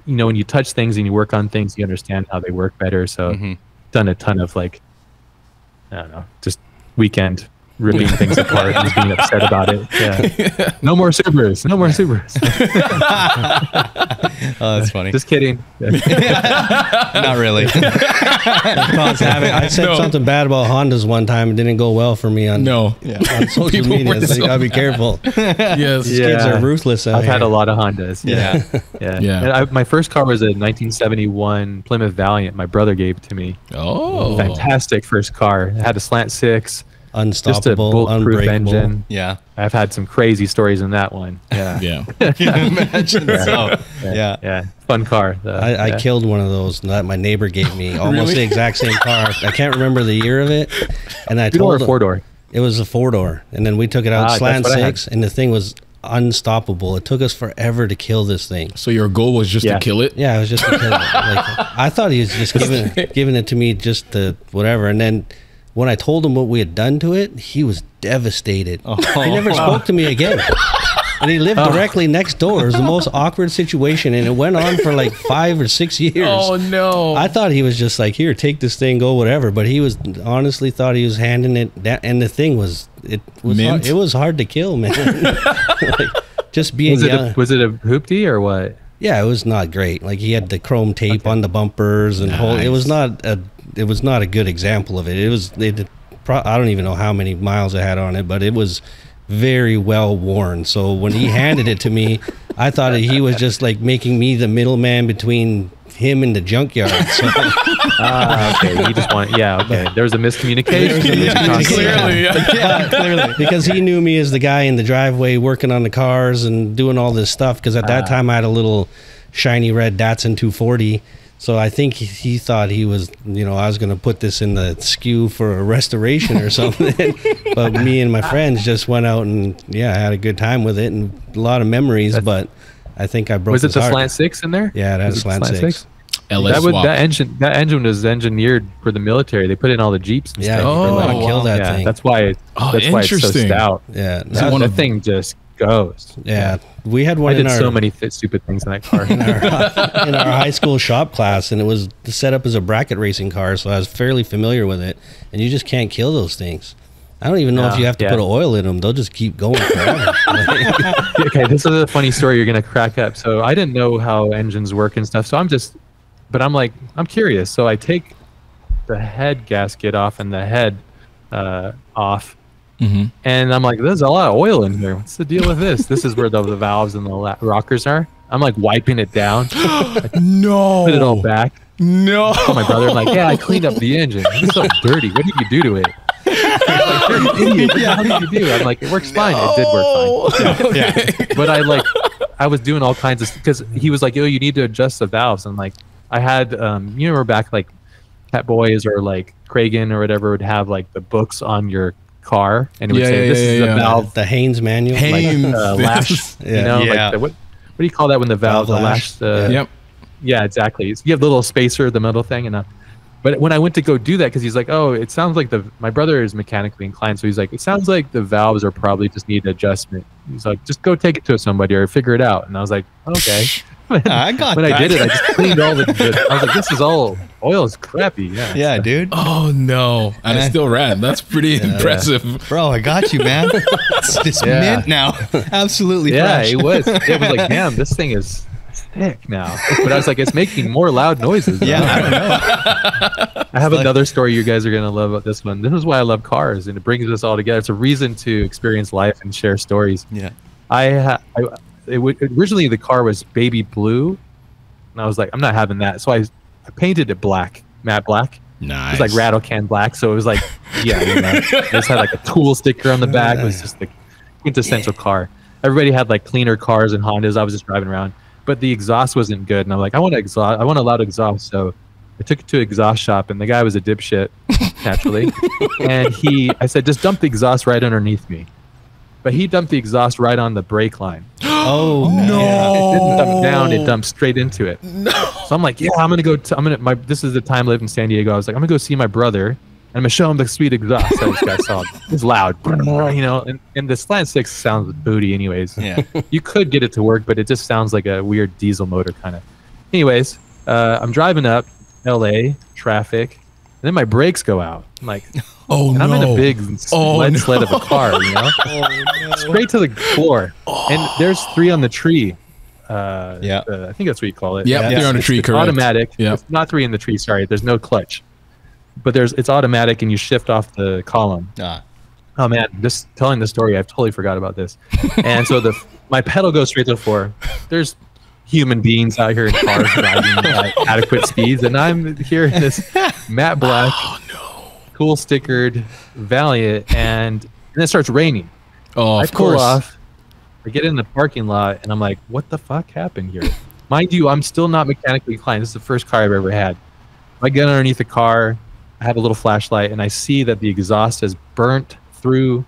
you know, when you touch things and you work on things, you understand how they work better. So done a ton of like, I don't know, just weekend ripping things apart and being upset about it. Yeah. No more Subarus. No more Subarus.
Oh, that's funny.
Just kidding.
Not really.
I said something bad about Hondas one time. It didn't go well for me on social media. So you gotta be careful.
Yes.
These kids are ruthless out
I've
here.
had a lot of Hondas. Yeah. And my first car was a 1971 Plymouth Valiant. My brother gave it to me.
Oh.
Fantastic first car. It had a slant six.
Unstoppable,
just a bulletproof
unbreakable
engine.
Yeah.
I've had some crazy stories in that one. Yeah.
Yeah.
Can you imagine?
Yeah. Fun car.
I killed one of those that my neighbor gave me. Almost the exact same car. I can't remember the year of it. And I told him,
4-door.
It was a 4-door. And then we took it out slant six, and the thing was unstoppable. It took us forever to kill this thing.
So your goal was just to kill it?
Yeah, it was just to kill it. Like, I thought he was just giving it to me just to whatever. And then when I told him what we had done to it, he was devastated. He never spoke to me again. And he lived directly next door. It was the most awkward situation, and it went on for like 5 or 6 years.
Oh, no.
I thought he was just like, here, take this thing, go whatever. But he was honestly thought he was handing it down. And the thing was, it was hard to kill, man. Like, just being young.
Was it a hoopty or what?
Yeah, it was not great. Like, he had the chrome tape on the bumpers and it was not a good example of it. I don't even know how many miles it had on it, but it was very well worn. So when he handed it to me, I thought that he was just like making me the middleman between him and the junkyard. So,
okay. He just wanted, okay. There was a miscommunication.
Clearly.
Because he knew me as the guy in the driveway working on the cars and doing all this stuff. Because at that time I had a little shiny red Datsun 240. So I think he thought he was, I was going to put this in the SKU for a restoration or something. But me and my friends just went out and, had a good time with it and a lot of memories. But I think I broke his heart.
Was it the slant six in there?
Yeah, it had a slant six.
That
engine was engineered for the military. They put in all the Jeeps and stuff.
Oh, kill that thing.
That's why it's so stout.
Yeah.
That thing just goes.
Yeah. We had one.
I did so many stupid things in that car.
in our high school shop class, and it was set up as a bracket racing car, so I was fairly familiar with it. And you just can't kill those things. I don't even know if you have to put oil in them. They'll just keep going forever.
Okay, this is a funny story you're going to crack up. So I didn't know how engines work and stuff. So I'm curious. So I take the head gasket off and the head off. Mm-hmm. And I'm like, there's a lot of oil in here. What's the deal with this? This is where the valves and the rockers are. I'm like wiping it down.
No.
Put it all back.
No.
I told my brother, I'm like, I cleaned up the engine. It's so dirty. What did you do to it? Like, you're an idiot. What the hell did you do? I'm like, it works fine. It did work fine. Yeah. But I was doing all kinds of, because he was like, you need to adjust the valves. And like, I had, you remember back like Cat Boys or like Kragen or whatever would have like the books on your car, and it would say this is the valve,
the Haynes manual,
lash. Like what do you call that when the valve lash? Yeah, exactly. So you have the little spacer, the metal thing, and but when I went to go do that, because he's like, it sounds like my brother is mechanically inclined, so he's like, it sounds like the valves are probably just need adjustment. He's like, just go take it to somebody or figure it out. And I was like, okay.
I got
when I did it, I just cleaned all the I was like, this is all oil is crappy.
Yeah, dude.
Oh no. And it still ran. That's pretty impressive.
Bro, I got you, man. It's mint now. Absolutely fresh.
It was like, damn, this thing is thick now. But I was like, it's making more loud noises.
Yeah, I don't know.
I have another story you guys are gonna love about this one. This is why I love cars, and it brings us all together. It's a reason to experience life and share stories.
Yeah.
Originally the car was baby blue, and I was like, I'm not having that. So I painted it black, matte black.
Nice.
It was like rattle can black. So it was like, it just had like a tool sticker on the back. It was just the quintessential car. Everybody had like cleaner cars and Hondas. I was just driving around, but the exhaust wasn't good. And I'm like, I want a loud exhaust. So I took it to an exhaust shop, and the guy was a dipshit, naturally. And I said, just dump the exhaust right underneath me. But he dumped the exhaust right on the brake line.
Oh no!
It didn't dump down; it dumped straight into it. No. So I'm like, I'm gonna go. This is the time I lived in San Diego. I was like, I'm gonna go see my brother, and I'm gonna show him the sweet exhaust that this guy saw. It's loud, and the slant six sounds booty, anyways.
Yeah.
You could get it to work, but it just sounds like a weird diesel motor kind of. anyways, I'm driving up LA traffic, and then my brakes go out. I'm like, and I'm in a big sled of a car, you know, straight to the floor. And there's 3 on the tree. I think that's what you call it.
Yeah, 3 on the tree,
it's
correct.
Automatic.
Yeah.
It's not 3 in the tree. Sorry, there's no clutch, but it's automatic, and you shift off the column. Oh man, just telling the story, I've totally forgot about this. And so my pedal goes straight to the floor. There's human beings out here in cars driving at adequate speeds, and I'm here in this matte black, cool stickered Valiant, and then it starts raining.
I
pull off, I get in the parking lot, and I'm like, what the fuck happened here? Mind you, I'm still not mechanically inclined. This is the first car I've ever had. I get underneath the car, I have a little flashlight, and I see that the exhaust has burnt through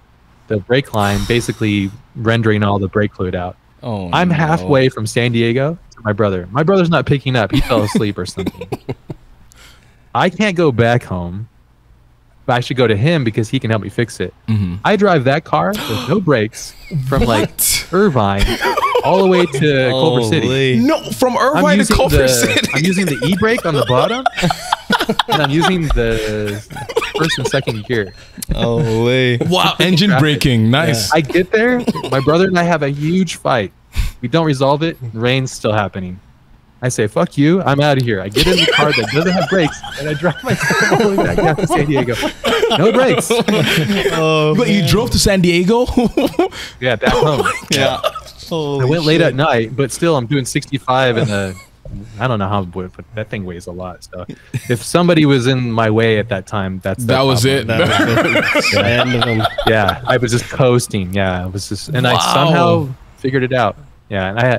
the brake line, basically rendering all the brake fluid out. I'm halfway from San Diego to my brother. My brother's not picking up. He fell asleep or something. I can't go back home, but I should go to him because he can help me fix it. I drive that car with no brakes from like Irvine all the way to Culver City.
No, from Irvine to Culver City.
I'm using the e-brake on the bottom, and I'm using the first and second gear.
Wow, engine braking, nice.
I get there, my brother and I have a huge fight. We don't resolve it. Rain's still happening. I say, fuck you, I'm out of here. I get in the car that doesn't have brakes, and I drive myself all the way back down to San Diego. No brakes.
But you drove to San Diego?
Yeah, back home.
Yeah.
I went late at night, but still I'm doing 65 in a, I don't know how, but that thing weighs a lot. So if somebody was in my way at that time, that
was it.
Yeah, I was just coasting. Yeah, it was just, and I somehow figured it out. Yeah, and I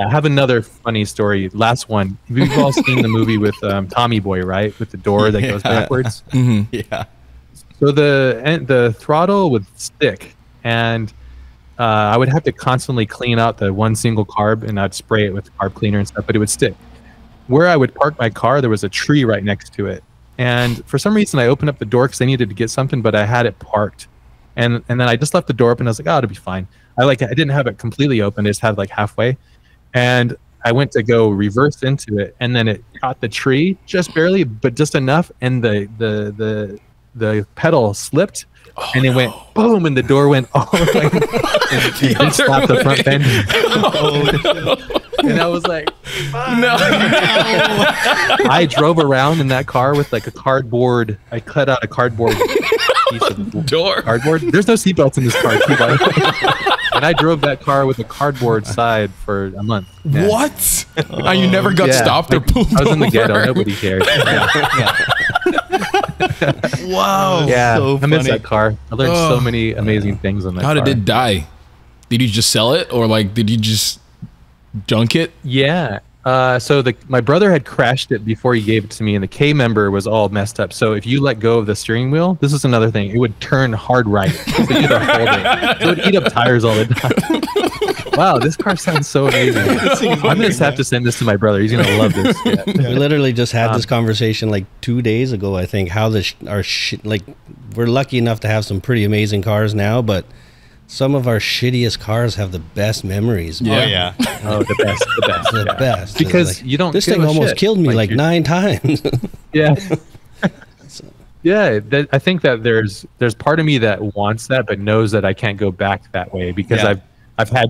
have another funny story. Last one. We've all seen the movie with Tommy Boy, right? With the door that goes backwards.
Yeah.
So the throttle would stick, and I would have to constantly clean out the one single carb, and I'd spray it with carb cleaner and stuff, but it would stick. Where I would park my car, there was a tree right next to it. And for some reason, I opened up the door because I needed to get something, but I had it parked. And then I just left the door open. I was like, oh, it'll be fine. I didn't have it completely open. I just had it like halfway. And I went to go reverse into it, and then it caught the tree just barely, but just enough. And the pedal slipped. And it went boom, and the door went all the way, and slapped the front fender. And I was like, no. I drove around in that car with like a cardboard. I cut out a cardboard piece of
door.
Cardboard. There's no seatbelts in this car, too, by the way. And I drove that car with a cardboard side for a month. Yeah.
What? And you never got stopped or pulled
I was in the
over?
ghetto. Nobody cared.
Wow.
Yeah,
so
I miss
funny.
that car. I learned so many amazing things on that car.
How did it die? Did you just sell it, or like did you just junk it?
Yeah. So my brother had crashed it before he gave it to me, and the K member was all messed up. So if you let go of the steering wheel, this is another thing, it would turn hard right. So you had to hold it. So it would eat up tires all the time. Wow, this car sounds so amazing. I'm gonna have to send this to my brother. He's gonna love this. Yeah.
We literally just had this conversation like 2 days ago. I think how like we're lucky enough to have some pretty amazing cars now, but some of our shittiest cars have the best memories.
Yeah.
Man.
Oh, yeah.
Oh, the best.
The best.
Because
like,
you don't.
This
give
thing
a
almost
shit.
killed me like 9 times.
Yeah. Yeah, I think that there's part of me that wants that, but knows that I can't go back that way because I've had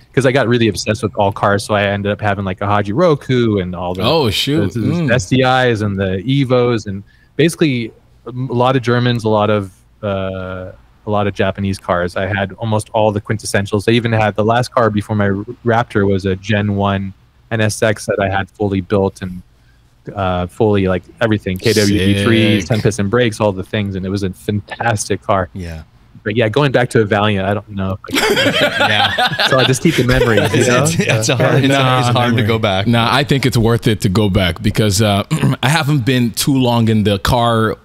because I got really obsessed with all cars, so I ended up having like a Haji Roku and all the the SDIs and the Evos, and basically a lot of Germans, a lot of Japanese cars. I had almost all the quintessentials. I even had the last car before my Raptor was a Gen 1 NSX that I had fully built and fully like everything, KWD3s, 10-piston brakes, all the things, and it was a fantastic car.
Yeah.
But yeah, going back to a Valiant, I don't know.
Yeah.
So I just keep the memories.
It's hard to go back.
Nah, I think it's worth it to go back because I haven't been too long in the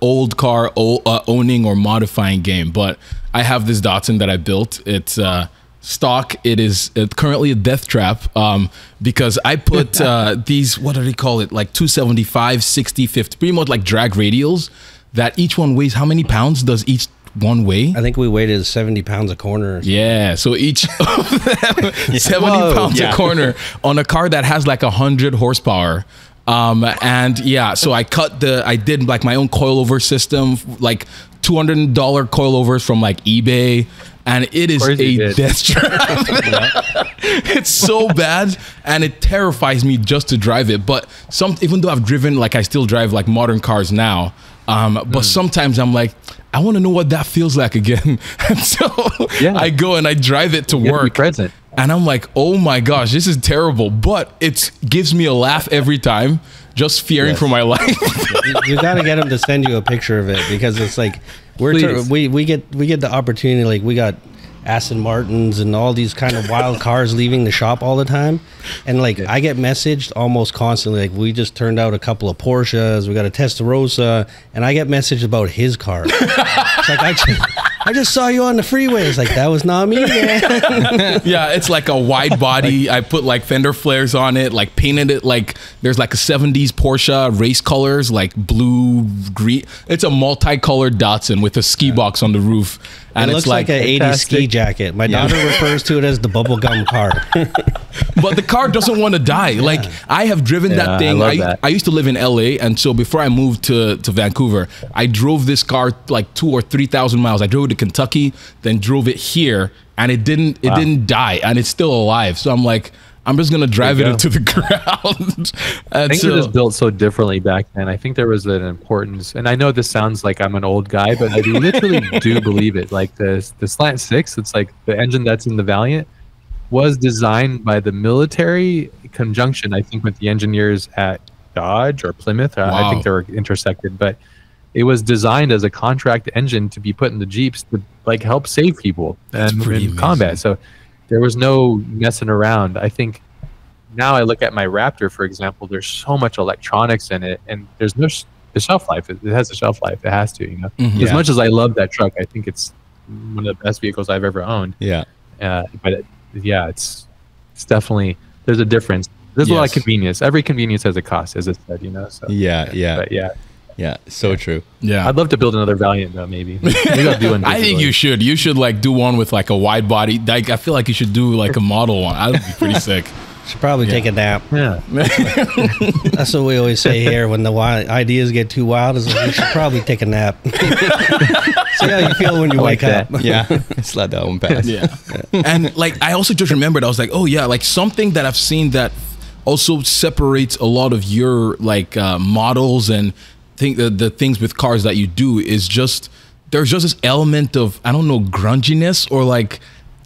old car owning or modifying game, but I have this Datsun that I built. It's stock. It's currently a death trap because I put these, what do they call it? Like 275, 60, 50, pretty much like drag radials that each one weighs, how many pounds does each one way.
I think we weighted 70 pounds a corner.
Yeah, so each of them 70 pounds a corner on a car that has like 100 horsepower. And yeah, so I did like my own coilover system, like $200 coilovers from like eBay, and it is a death trap. It's so bad, and it terrifies me just to drive it. But even though I've driven, like I still drive like modern cars now, but sometimes I'm like, I want to know what that feels like again. And so I go and I drive it to work. And I'm like, oh my gosh, this is terrible. But it gives me a laugh every time, just fearing for my life.
You got to get him to send you a picture of it, because it's like we get the opportunity. Like, we got Aston Martins and all these kind of wild cars leaving the shop all the time, and like I get messaged almost constantly. Like, we just turned out a couple of Porsches, we got a Testarossa, and I get messaged about his car. It's like, I just saw you on the freeway. It's like, that was not me, man.
Yeah, it's like a wide body. I put like fender flares on it, like painted it like there's like a 70s Porsche race colors, like blue, green. It's a multicolored Datsun with a ski box on the roof. And
it looks like an 80s ski jacket. My daughter refers to it as the bubblegum car.
But the car doesn't want to die. Like, I have driven that thing. I used to live in LA, and so before I moved to Vancouver, I drove this car like 2,000 or 3,000 miles. I drove it to Kentucky, then drove it here, and it didn't die, and it's still alive. So I'm like, I'm just gonna drive it into the ground.
Things were just built so differently back then. I think there was an importance, and I know this sounds like I'm an old guy, but I literally do believe it. Like the Slant 6, it's like the engine that's in the Valiant was designed by the military conjunction, I think, with the engineers at Dodge or Plymouth. I think they were intersected, but it was designed as a contract engine to be put in the Jeeps to like help save people in combat. So there was no messing around. I think now I look at my Raptor, for example, there's so much electronics in it, and there's no the shelf life. It has a shelf life. It has to, you know. As much as I love that truck, I think it's one of the best vehicles I've ever owned. But it's definitely, there's a difference. There's a lot of convenience. Every convenience has a cost, as I said, you know. So
Yeah, so true.
Yeah,
I'd love to build another Valiant though. Maybe I'll do one.
I think you should. You should like do one with like a wide body. Like, I feel like you should do like a model one. That'd be pretty sick.
Should probably take a nap.
Yeah,
that's what we always say here when the ideas get too wild. Is like, you should probably take a nap. See how you feel when you wake up.
Yeah, just let that one pass.
Yeah, and like I also just remembered, I was like, oh yeah, like something that I've seen that also separates a lot of your like models and the things with cars that you do is just there's just this element of, I don't know, grunginess, or like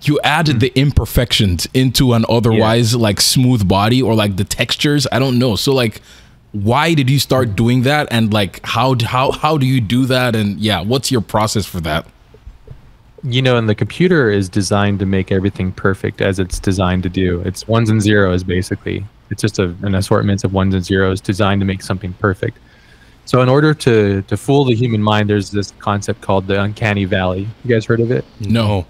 you added the imperfections into an otherwise like smooth body, or like the textures. I don't know. So like, why did you start doing that, and like how do you do that, and what's your process for that?
You know, and the computer is designed to make everything perfect as it's designed to do. It's ones and zeros basically. It's just an assortment of ones and zeros designed to make something perfect. So in order to fool the human mind, there's this concept called the Uncanny Valley. You guys heard of it?
No.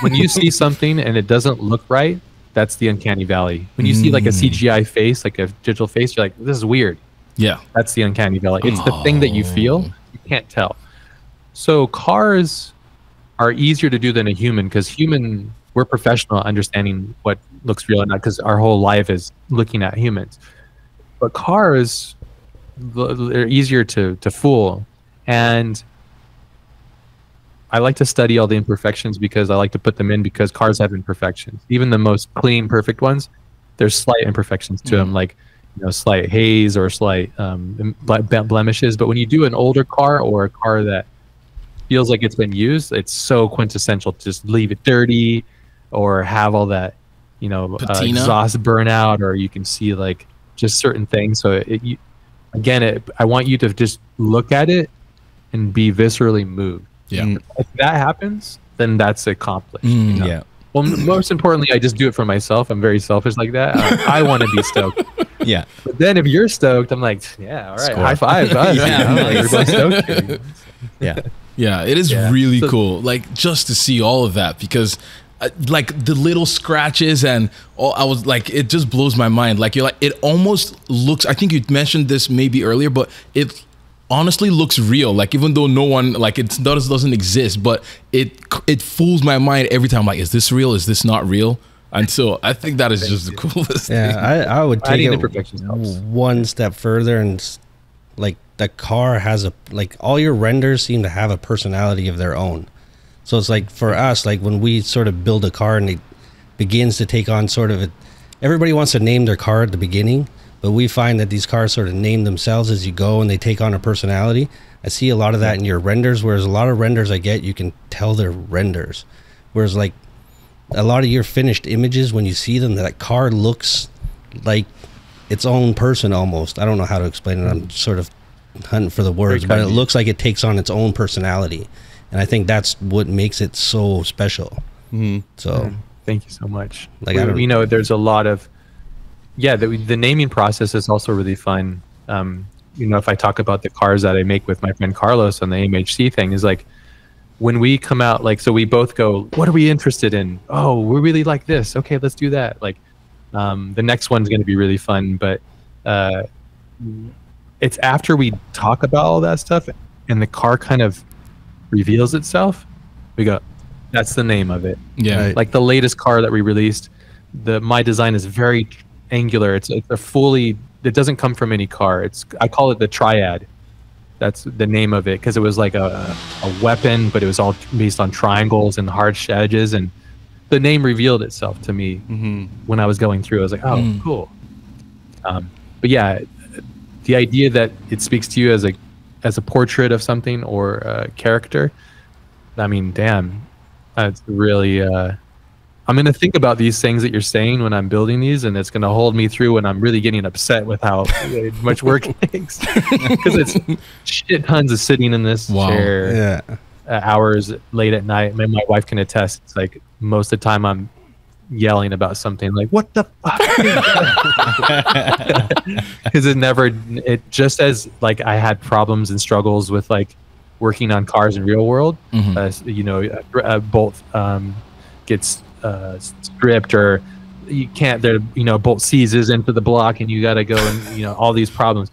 When you see something and it doesn't look right, that's the Uncanny Valley. When you see like a CGI face, like a digital face, you're like, this is weird.
Yeah.
That's the Uncanny Valley. It's the thing that you feel. You can't tell. So cars are easier to do than a human, because we're professional at understanding what looks real or not, because our whole life is looking at humans. But cars, they're easier to fool. And I like to study all the imperfections because I like to put them in, because cars have imperfections. Even the most clean, perfect ones, there's slight imperfections to them, like, you know, slight haze or slight blemishes. But when you do an older car, or a car that feels like it's been used, it's so quintessential to just leave it dirty, or have all that, you know, exhaust burnout, or you can see like just certain things. So I want you to just look at it and be viscerally moved.
Yeah.
If that happens, then that's accomplished. You know?
Yeah.
Well, most importantly, I just do it for myself. I'm very selfish like that. I want to be stoked.
Yeah.
But then if you're stoked, I'm like, yeah, all right, score. High five. Us, you're both stoked.
Yeah.
Yeah, it is really cool. Like, just to see all of that, because like the little scratches and all, I was like, it just blows my mind. Like, you're like, it almost looks, I think you mentioned this maybe earlier, but it honestly looks real. Like, even though no one, like, it doesn't exist, but it fools my mind every time. Like, is this real? Is this not real? And so I think that is just the coolest thing.
I would take it one step further, and like the car has all your renders seem to have a personality of their own. So it's like for us, like when we sort of build a car and it begins to take on sort of everybody wants to name their car at the beginning, but we find that these cars sort of name themselves as you go and they take on a personality. I see a lot of that in your renders, whereas a lot of renders I get, you can tell they're renders. Whereas like a lot of your finished images, when you see them, that car looks like its own person almost. I don't know how to explain it. I'm sort of hunting for the words, but it looks like it takes on its own personality. And I think that's what makes it so special. So
thank you so much. Like, there's a lot of, the naming process is also really fun. If I talk about the cars that I make with my friend Carlos on the MHC thing, is like, when we come out, like, so we both go, what are we interested in? Oh, we really like this. Okay, let's do that. Like, the next one's going to be really fun, but it's after we talk about all that stuff and the car kind of reveals itself, we go, that's the name of it.
Yeah. Right.
Like the latest car that we released, my design is very angular. It's a fully, it doesn't come from any car. I call it the Triad. That's the name of it, because it was like a weapon, but it was all based on triangles and hard edges, and the name revealed itself to me when I was going through. I was like, oh, cool. But yeah, the idea that it speaks to you as a portrait of something or a character, I mean, damn, it's really, I'm going to think about these things that you're saying when I'm building these, and it's going to hold me through when I'm really getting upset with how much work it takes. Because it's shit tons of sitting in this chair hours late at night. My wife can attest. It's like most of the time I'm yelling about something like, what the fuck? Because it just as like I had problems and struggles with like working on cars in real world, bolt gets stripped, or you can't, bolt seizes into the block and you got to go and all these problems.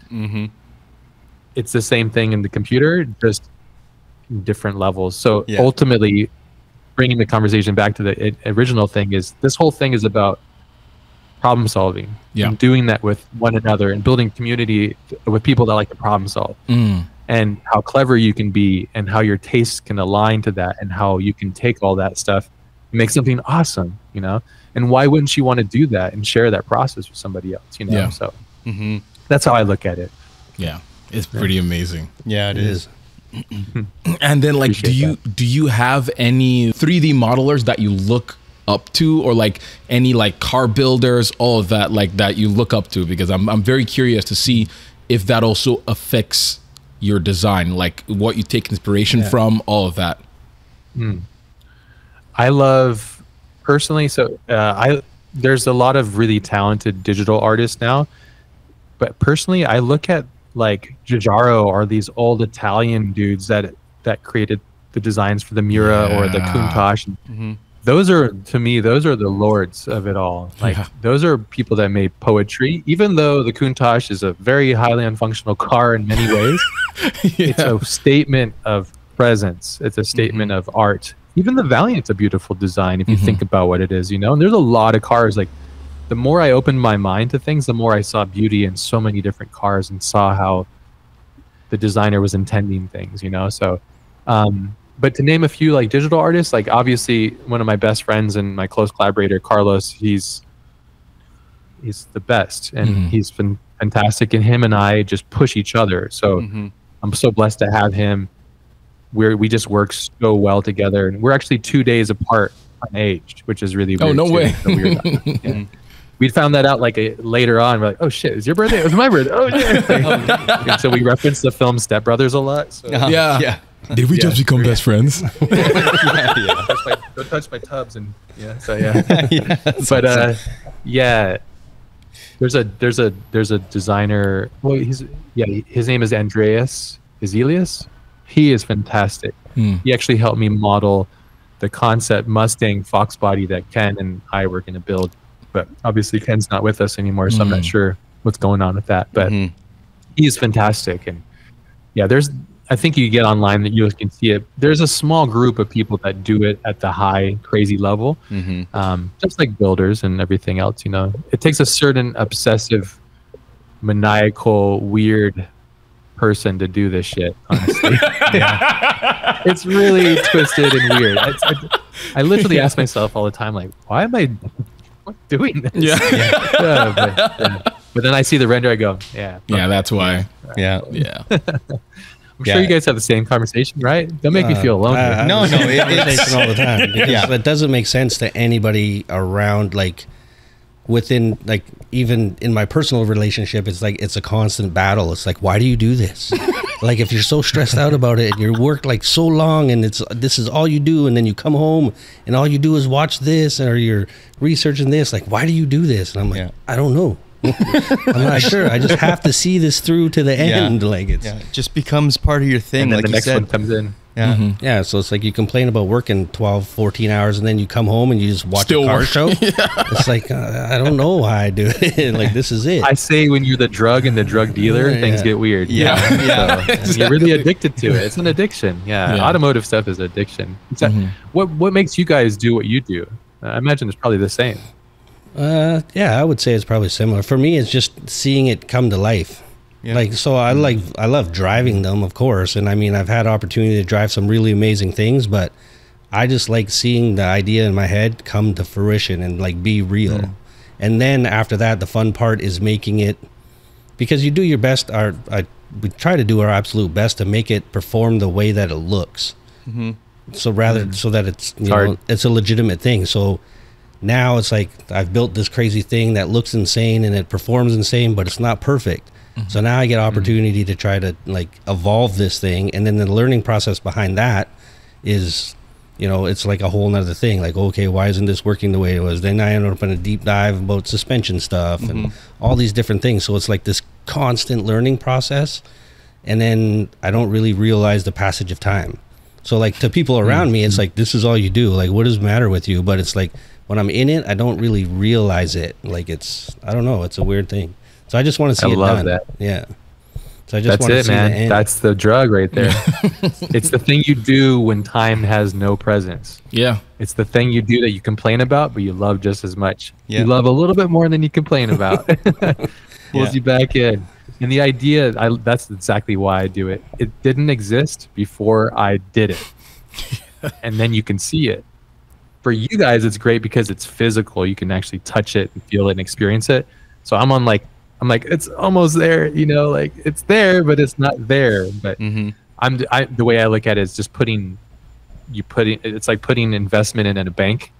It's the same thing in the computer, just different levels. So ultimately, bringing the conversation back to the original thing, is this whole thing is about problem solving and doing that with one another and building community with people that like to problem solve, and how clever you can be and how your tastes can align to that, and how you can take all that stuff and make something awesome, and why wouldn't you want to do that and share that process with somebody else, so that's how I look at it.
It's pretty amazing.
It is.
And then, like, do you have any 3D modelers that you look up to, or like any like car builders, all of that, like that you look up to? Because I'm very curious to see if that also affects your design, like what you take inspiration from, all of that.
I love personally, so there's a lot of really talented digital artists now, but personally I look at like Giugiaro or these old Italian dudes that created the designs for the Mura or the Countach. Those are, to me, those are the lords of it all. Like those are people that made poetry, even though the Countach is a very highly unfunctional car in many ways. It's a statement of presence. It's a statement of art. Even the Valiant's a beautiful design if you think about what it is, and there's a lot of cars. Like, the more I opened my mind to things, the more I saw beauty in so many different cars and saw how the designer was intending things, So, but to name a few, like digital artists, like obviously one of my best friends and my close collaborator, Carlos, he's the best, and he's been fantastic. And him and I just push each other. So I'm so blessed to have him. We just work so well together, and we're actually 2 days apart on age, which is really weird.
Oh, no way.
So we found that out like later on. We're like, oh shit, it's your birthday? It was my birthday. Oh shit. And so we reference the film Step Brothers a lot. So.
Did we just become best friends?
Don't touch my tubs, and But there's a designer. Well, his name is Andreas Izelius. He is fantastic. He actually helped me model the concept Mustang Fox body that Ken and I were going to build. But obviously Ken's not with us anymore, so I'm not sure what's going on with that. But he is fantastic, and yeah, I think you get online that you can see it. There's a small group of people that do it at the high, crazy level, just like builders and everything else. You know, it takes a certain obsessive, maniacal, weird person to do this shit. Honestly, it's really twisted and weird. I literally ask myself all the time, like, why am I doing this? But then I see the render, I go,
that's why.
Yeah.
I'm sure you guys have the same conversation, right? Don't make me feel alone.
No, it's all the time. Because it doesn't make sense to anybody around, like within, like even in my personal relationship, it's like it's a constant battle. It's like, why do you do this? Like if you're so stressed out about it and you work like so long and this is all you do, and then you come home and all you do is watch this or you're researching this, like why do you do this? And I'm like, I don't know. I'm not sure. I just have to see this through to the end. Like it
just becomes part of your thing.
And then
like
the next one comes in.
Yeah. So it's like you complain about working 12, 14 hours and then you come home and you just watch a car show. It's like, I don't know why I do it. Like, this is it.
I say when you're the drug and the drug dealer, things get weird. Exactly. You're really addicted to it. It's an addiction. Automotive stuff is addiction. What makes you guys do what you do? I imagine it's probably the same.
I would say it's probably similar. For me, it's just seeing it come to life. Like, so I love driving them, of course. And I mean, I've had opportunity to drive some really amazing things, but I just like seeing the idea in my head come to fruition and like be real. And then after that, the fun part is making it, because you do your best. We try to do our absolute best to make it perform the way that it looks. So so that it's, it's a legitimate thing. So now it's like I've built this crazy thing that looks insane and it performs insane, but it's not perfect. So now I get opportunity to try to like evolve this thing, and then the learning process behind that is, it's like a whole nother thing. Like, okay, why isn't this working the way it was? Then I ended up in a deep dive about suspension stuff and all these different things. So it's like this constant learning process, and then I don't really realize the passage of time. So like to people around me, it's like, this is all you do. Like, what does matter with you? But it's like when I'm in it, I don't really realize it. Like I don't know. It's a weird thing. So I just want to see it done. I love that. Yeah. So I just want to see
man.
The end.
That's the drug right there. It's the thing you do when time has no presence.
Yeah.
It's the thing you do that you complain about, but you love just as much. You love a little bit more than you complain about. Pulls you back in. And the idea, that's exactly why I do it. It didn't exist before I did it. And then you can see it. For you guys, it's great because it's physical. You can actually touch it and feel it and experience it. So I'm like, it's almost there, like it's there, but it's not there. But the way I look at it is just it's like putting investment in a bank.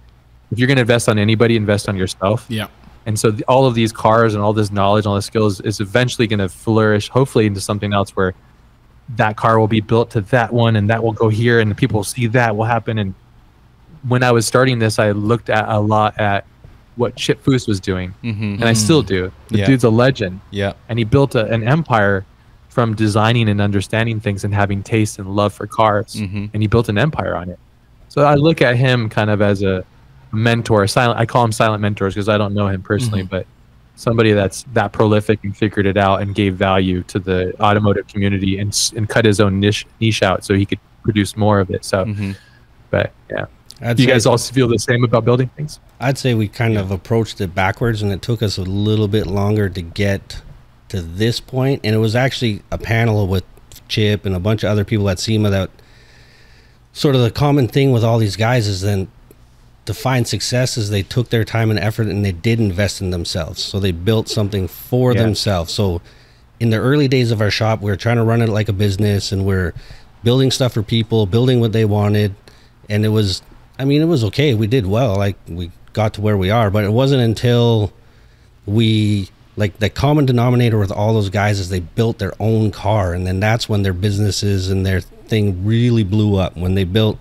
If you're going to invest on anybody, invest on yourself.
Yeah.
And so all of these cars and all this knowledge, and all this skills is eventually going to flourish, hopefully into something else where that car will be built to that one and that will go here and people will see that will happen. And when I was starting this, I looked a lot at what Chip Foose was doing, and I still do. The dude's a legend. Yeah, and he built an empire from designing and understanding things and having taste and love for cars, and he built an empire on it. So I look at him kind of as a mentor, I call him silent mentors because I don't know him personally, but somebody that's that prolific and figured it out and gave value to the automotive community and cut his own niche out so he could produce more of it. So, but yeah. Do you guys also feel the same about building things?
I'd say we kind of approached it backwards, and it took us a little bit longer to get to this point. And it was actually a panel with Chip and a bunch of other people at SEMA that sort of the common thing with all these guys is then to find success is they took their time and effort and they did invest in themselves. So they built something for themselves. So in the early days of our shop, we were trying to run it like a business, and we're building stuff for people, building what they wanted. And it was okay. We did well. Like, we got to where we are, but it wasn't until the common denominator with all those guys is they built their own car. And then that's when their businesses and their thing really blew up, when they built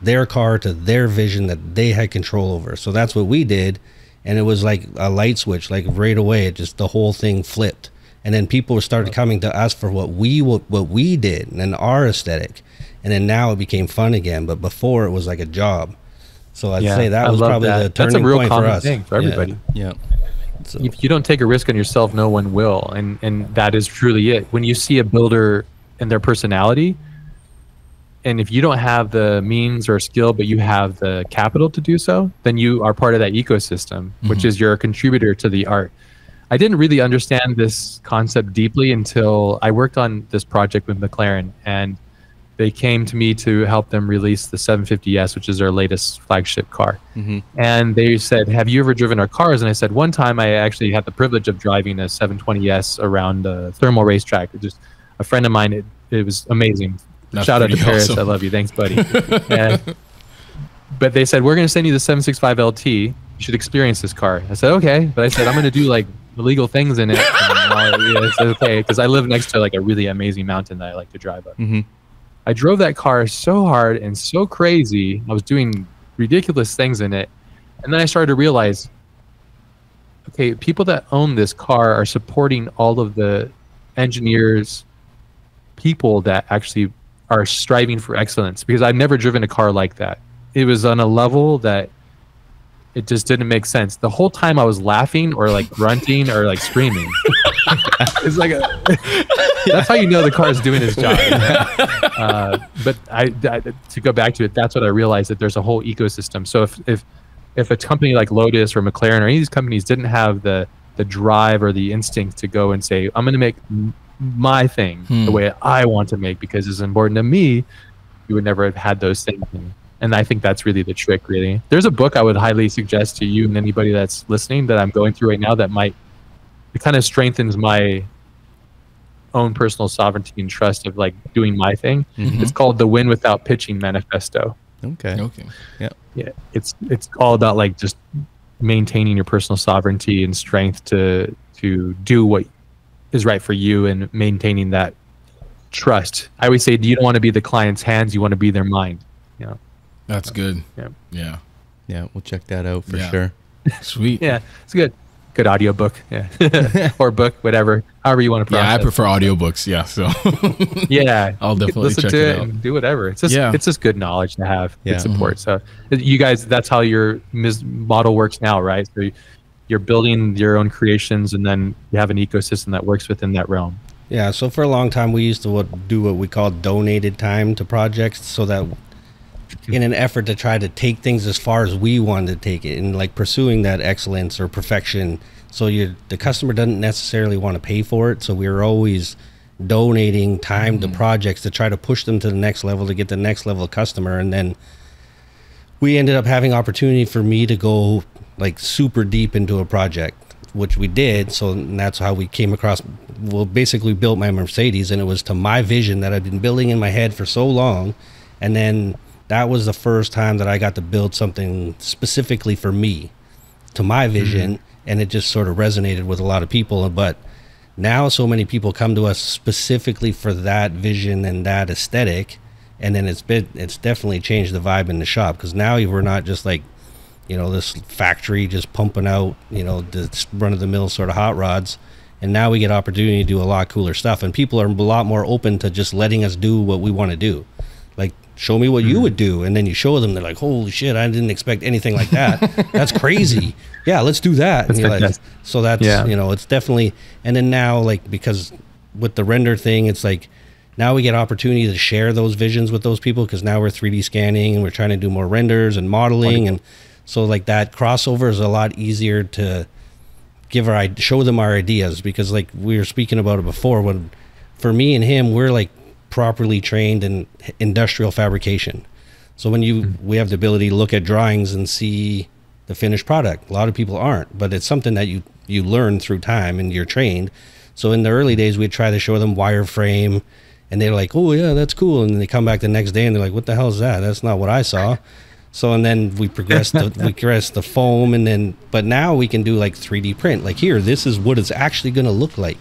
their car to their vision that they had control over. So that's what we did. And it was like a light switch, like right away, the whole thing flipped. And then people started coming to us for what we did and our aesthetic. And then now it became fun again, but before it was like a job. So I'd say that was probably the turning point for us.
Thing for everybody.
Yeah.
So if you don't take a risk on yourself, no one will, and that is truly it. When you see a builder and their personality. And if you don't have the means or skill, but you have the capital to do so, then you are part of that ecosystem, which is you're a contributor to the art. I didn't really understand this concept deeply until I worked on this project with McLaren, and they came to me to help them release the 750S, which is their latest flagship car. And they said, have you ever driven our cars? And I said, one time I actually had the privilege of driving a 720S around a thermal racetrack. Just a friend of mine, it was amazing. Shout out to Paris. Awesome. I love you. Thanks, buddy. But they said, we're going to send you the 765 LT. You should experience this car. I said, okay. But I said, I'm going to do like illegal things in it. And it's okay. Because I live next to like a really amazing mountain that I like to drive up. I drove that car so hard and so crazy. I was doing ridiculous things in it. And then I started to realize, okay, people that own this car are supporting all of the engineers, people that actually are striving for excellence, because I've never driven a car like that. It was on a level that it just didn't make sense. The whole time I was laughing or like grunting or like screaming. It's like that's how you know the car is doing its job. But I to go back to it, that's what I realized, that there's a whole ecosystem. So if a company like Lotus or McLaren or any of these companies didn't have the drive or the instinct to go and say, I'm going to make my thing the way I want to make because it's important to me, you would never have had those things. And I think that's really the trick, really. There's a book I would highly suggest to you and anybody that's listening that I'm going through right now that it kind of strengthens my own personal sovereignty and trust of like doing my thing. It's called The Win Without Pitching Manifesto.
Okay.
Yeah. It's all about like just maintaining your personal sovereignty and strength to do what is right for you and maintaining that trust. I always say you don't want to be the client's hands, you want to be their mind.
That's good.
Yeah, we'll check that out for sure.
Sweet.
Yeah, it's good audio book. Or book, whatever, however you want to process.
I prefer audiobooks. So I'll definitely
listen
check
to
it
it
out
and do whatever. It's just good knowledge to have, good support. So you guys, that's how your model works now, right? So you're building your own creations, and then you have an ecosystem that works within that realm.
Yeah, so for a long time, we used to do what we call donated time to projects, so that in an effort to try to take things as far as we wanted to take it, and like pursuing that excellence or perfection. So the customer doesn't necessarily want to pay for it, so we were always donating time to projects to try to push them to the next level, to get the next level customer. And then we ended up having opportunity for me to go like super deep into a project, which we did. So that's how we came across, basically built my Mercedes, and it was to my vision that I'd been building in my head for so long. And then that was the first time that I got to build something specifically for me, to my vision, and it just sort of resonated with a lot of people. But now so many people come to us specifically for that vision and that aesthetic, and then it's definitely changed the vibe in the shop, because now we're not just like, this factory just pumping out, the run-of-the-mill sort of hot rods. And now we get opportunity to do a lot cooler stuff, and people are a lot more open to just letting us do what we want to do. Like, show me what you would do, and then you show them, they're like, holy shit, I didn't expect anything like that. That's crazy. Yeah, let's do that. And you're like, so that's it's definitely. And then now, like, because with the render thing, it's like now we get opportunity to share those visions with those people, because now we're 3D scanning and we're trying to do more renders and modeling, and so like that crossover is a lot easier to show them our ideas, because like we were speaking about it before, when for me and him, we're like properly trained in industrial fabrication. So when we have the ability to look at drawings and see the finished product. A lot of people aren't, but it's something that you learn through time and you're trained. So in the early days, we'd try to show them wireframe, and they're like, oh yeah, that's cool. And then they come back the next day and they're like, what the hell is that? That's not what I saw. So, and then we progressed the foam, but now we can do like 3D print. Like here, this is what it's actually going to look like.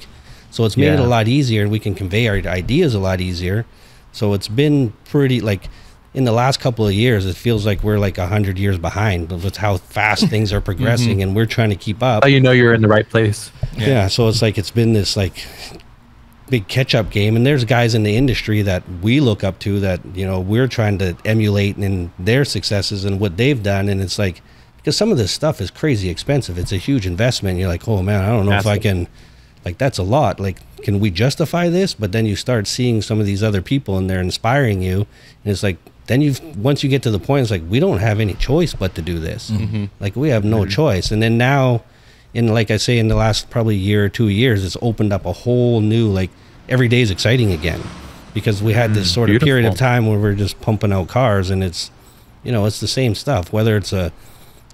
So it's made it a lot easier, and we can convey our ideas a lot easier. So it's been pretty, like, in the last couple of years, it feels like we're like 100 years behind with how fast things are progressing, and we're trying to keep up.
Oh, you're in the right place.
Yeah. So it's like, it's been this like big catch-up game, and there's guys in the industry that we look up to that, we're trying to emulate in their successes and what they've done. And it's like, because some of this stuff is crazy expensive. It's a huge investment. You're like, oh man, I don't know if I can like, that's a lot. Like, can we justify this? But then you start seeing some of these other people and they're inspiring you. And it's like, then once you get to the point, it's like, we don't have any choice but to do this. Like, we have no choice. And then now, like I say, in the last probably year or 2 years, it's opened up a whole new, like, every day is exciting again, because we had this sort of period of time where we're just pumping out cars, and it's, it's the same stuff, whether it's a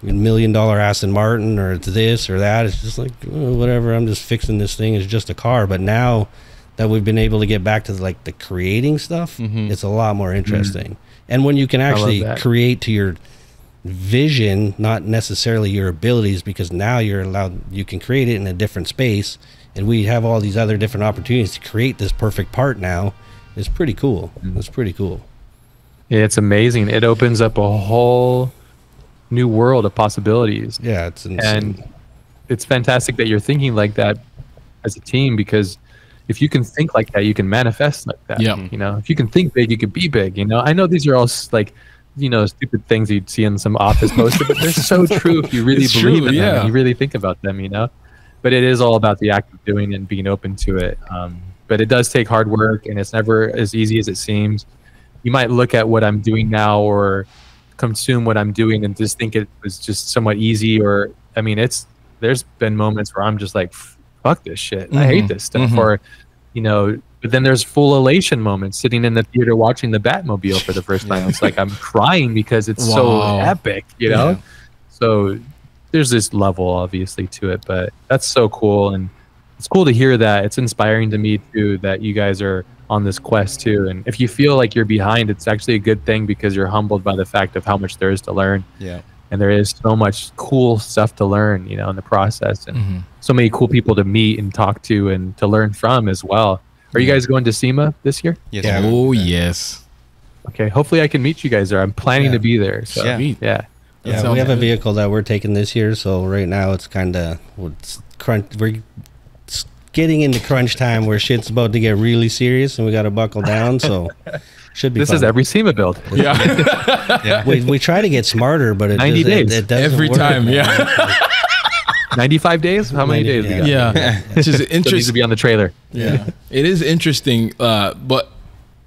$1 million Aston Martin or it's this or that. It's just like, whatever, I'm just fixing this thing. It's just a car. But now that we've been able to get back to like the creating stuff, it's a lot more interesting. And when you can actually create to your vision, not necessarily your abilities, because now you can create it in a different space, and we have all these other different opportunities to create this perfect part now. It's pretty cool. It's pretty cool.
Yeah, it's amazing. It opens up a whole new world of possibilities.
Yeah, it's insane.
And it's fantastic that you're thinking like that as a team, because if you can think like that, you can manifest like that.
Yeah.
If you can think big, you can be big. I know these are all like, stupid things you'd see in some office poster, but they're so true if you really believe in them and you really think about them, But it is all about the act of doing and being open to it. But it does take hard work, and it's never as easy as it seems. You might look at what I'm doing now or consume what I'm doing and just think it was just somewhat easy, or there's been moments where I'm just like, fuck this shit, I hate this stuff, or but then there's full elation moments sitting in the theater watching the Batmobile for the first time. It's like I'm crying because it's so epic, so there's this level obviously to it, but that's so cool. And it's cool to hear that. It's inspiring to me too, that you guys are on this quest too. And if you feel like you're behind, it's actually a good thing, because you're humbled by the fact of how much there is to learn. And there is so much cool stuff to learn, in the process, and so many cool people to meet and talk to and to learn from as well. Are you guys going to SEMA this year?
Yes.
Yeah. Oh, yes.
Okay. Hopefully I can meet you guys there. I'm planning to be there. So yeah.
We have a vehicle that we're taking this year, so right now it's kind of crunch. We're getting into crunch time where shit's about to get really serious, and we got to buckle down. So should be.
This
fun.
is every SEMA build.
Yeah.
We try to get smarter, but
90 days
it doesn't
every
work.
time. Yeah.
95 days? How many days?
Yeah. It's just interesting.
Needs to be on the trailer.
Yeah. It is interesting, but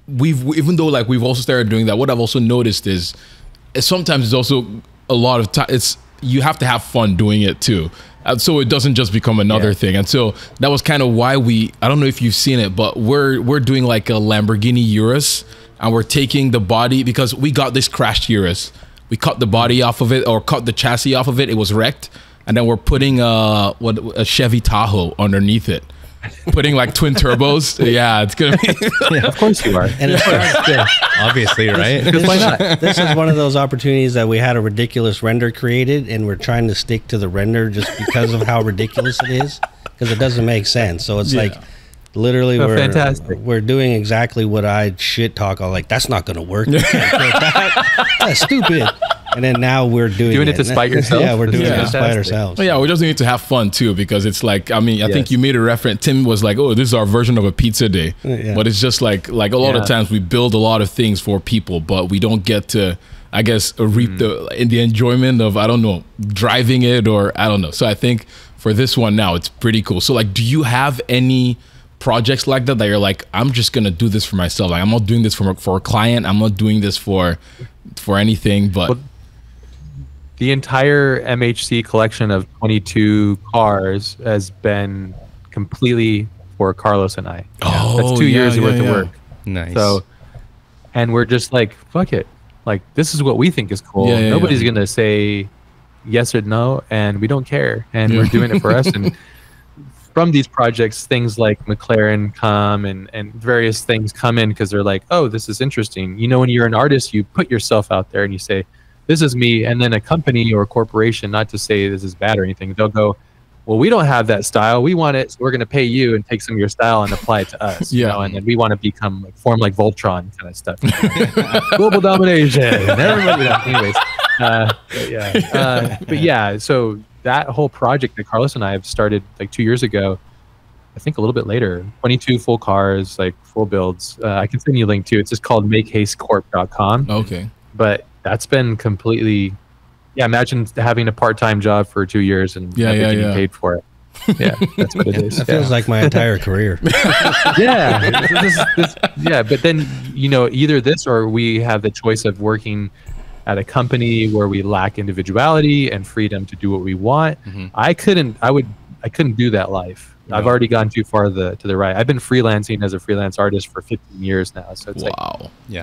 even though like we've also started doing that, what I've also noticed is sometimes it's also a lot of time. You have to have fun doing it too. So it doesn't just become another thing. And so that was kind of why I don't know if you've seen it, but we're doing like a Lamborghini Urus, and we're taking the body, because we got this crashed Urus. We cut the body off of it, or cut the chassis off of it. It was wrecked. And then we're putting a Chevy Tahoe underneath it, putting like twin turbos. Yeah, it's gonna be.
Of course you are.
And it's
Obviously, right?
Because why not?
This is one of those opportunities that we had a ridiculous render created, and we're trying to stick to the render just because of how ridiculous it is, because it doesn't make sense. So it's like, literally, we're doing exactly what I shit talk. I'm like, that's not going to work. You can't put that. That's stupid. And then now we're doing it
to spite yourself.
Yeah, we're doing it to spite ourselves.
Well, yeah, we just need to have fun too, because it's like, I think you made a reference. Tim was like, "Oh, this is our version of a pizza day," but it's just like a lot of times we build a lot of things for people, but we don't get to, I guess, reap the enjoyment of, I don't know, driving it, or I don't know. So I think for this one now, it's pretty cool. So like, do you have any projects like that you're like, I'm just gonna do this for myself? Like, I'm not doing this for a client. I'm not doing this for anything, but.
Well, the entire MHC collection of 22 cars has been completely for Carlos and I.
Oh,
that's 2 years worth of work.
Nice.
So, and we're just like, fuck it. Like, this is what we think is cool. Nobody's going to say yes or no, and we don't care. And we're doing it for us. And from these projects, things like McLaren come and various things come in because they're like, oh, this is interesting. When you're an artist, you put yourself out there and you say, this is me. And then a company or a corporation, not to say this is bad or anything, they'll go, well, we don't have that style. We want it. So we're going to pay you and take some of your style and apply it to us. And then we want to become form like Voltron kind of stuff. Global domination. Everybody, anyways. But yeah, so that whole project that Carlos and I have started like 2 years ago, I think a little bit later, 22 full cars, like full builds. I can send you a link too. It's just called makehastecorp.com.
Okay.
But that's been completely, imagine having a part-time job for 2 years and never getting paid for it. Yeah, that's what it is.
That feels like my entire career.
Yeah, but then, you know, either this or we have the choice of working at a company where we lack individuality and freedom to do what we want. I couldn't do that life. No. I've already gone too far to the right. I've been freelancing as a freelance artist for 15 years now. So it's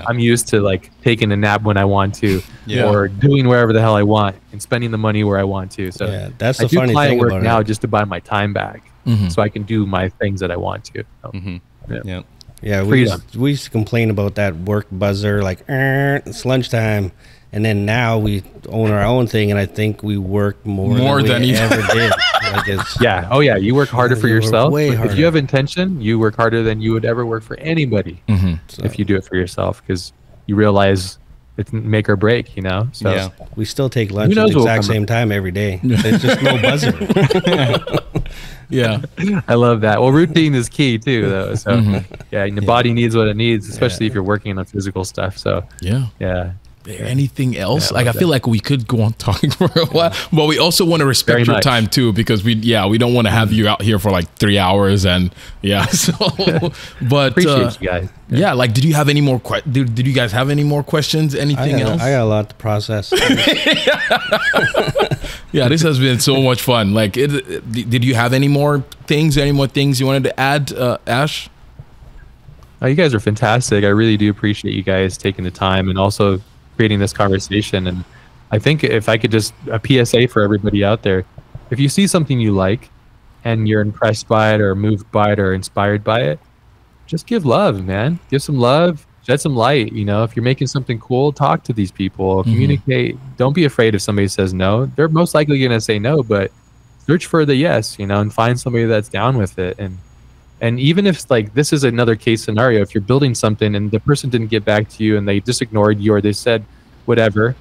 I'm used to like taking a nap when I want to, or doing wherever the hell I want and spending the money where I want to. So
that's the funny thing
work
about
now
it.
just to buy my time back, so I can do my things that I want to. So,
Yeah, we used to complain about that work buzzer, like it's lunchtime. And then now we own our own thing, and I think we work more than we ever did. Like
oh yeah, you work harder for yourself.
Way harder.
If you have intention, you work harder than you would ever work for anybody. If you do it for yourself, because you realize it's make or break, you know. So
we still take lunch at the exact same time every day. There's just no buzzer.
I love that. Well, routine is key too, though. So the body needs what it needs, especially if you're working on physical stuff. So
anything else? Like I feel like we could go on talking for a while, but we also want to respect your time too, because we don't want to have you out here for like 3 hours and so but
appreciate you guys.
Like did you have any more did you guys have any more questions? Anything else?
I got a lot to process.
This has been so much fun. Like did you have any more things you wanted to add, Ash?
Oh, you guys are fantastic. I really do appreciate you guys taking the time and also creating this conversation. And I think if I could just a PSA for everybody out there, if you see something you like and you're impressed by it or moved by it or inspired by it, just give love, man. Give some love, shed some light. You know, if you're making something cool, talk to these people, communicate. Don't be afraid if somebody says no. They're most likely going to say no, but search for the yes, you know, and find somebody that's down with it. And even if like this is another case scenario, if you're building something and the person didn't get back to you and they just ignored you or they said whatever,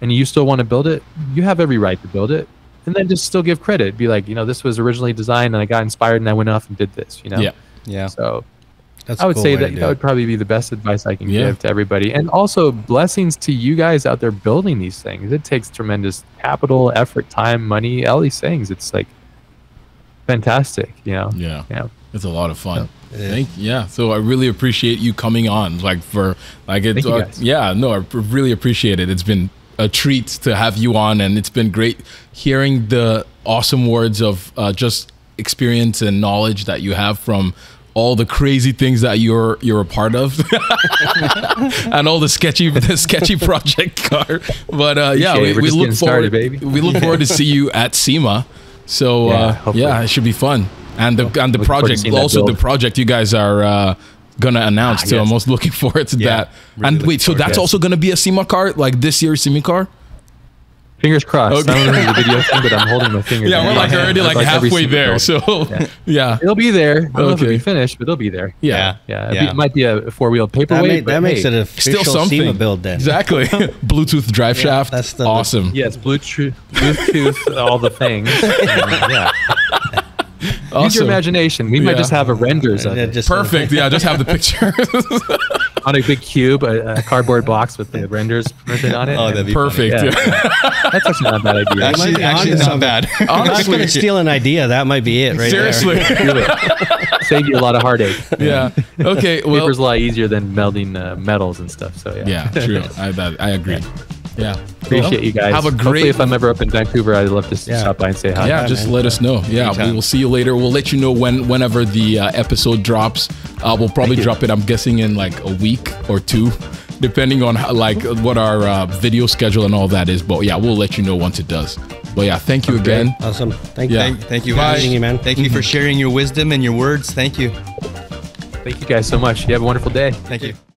and you still want to build it, you have every right to build it. And then just still give credit. Be like, you know, this was originally designed and I got inspired and I went off and did this, you know?
Yeah.
So I would say that would probably be the best advice I can give to everybody. And also blessings to you guys out there building these things. It takes tremendous capital, effort, time, money, all these things. It's like fantastic, you know? Yeah.
It's a lot of fun. So I really appreciate you coming on. Like I really appreciate it. It's been a treat to have you on, and it's been great hearing the awesome words of just experience and knowledge that you have from all the crazy things that you're a part of, and all the sketchy project car. But we look forward. We look forward to see you at SEMA. So it should be fun. And the project, also the project you guys are gonna announce. So I'm most looking forward to that. Really, and wait, so that's also gonna be a SEMA car, like this year's SEMA car?
Fingers crossed. I don't know the video thing, but I'm holding my fingers.
Yeah, we're like already like halfway there. So
it'll be there. I don't know if it'll be finished, but it'll be there. It might be a 4-wheel paperweight.
That makes it a still something SEMA build then.
Exactly. Bluetooth drive shaft. That's awesome.
Yes, Bluetooth, all the things. Awesome. Use your imagination. We might just have a renders of it.
Perfect. Just have the picture
on a big cube, a cardboard box with the renders printed on it.
Oh, that'd be perfect.
That's actually not a bad idea.
Actually not bad.
I'm not going to steal an idea. That might be it, right?
Seriously,
there. Save you a lot of heartache.
Okay. Well,
paper's a lot easier than melding metals and stuff. So
true. I agree.
Appreciate you guys.
Have a great.
Hopefully, if I'm ever up in Vancouver, I'd love to stop by and say hi.
Just let us know. We will see you later. We'll let you know whenever the episode drops. We'll probably drop it, I'm guessing, in like a week or two, depending on what our video schedule and all that is. But we'll let you know once it does. But thank you again.
Awesome. Thank you.
Thank you, guys. Thank you for sharing your wisdom and your words. Thank you.
Thank you guys so much. You have a wonderful day.
Thank you.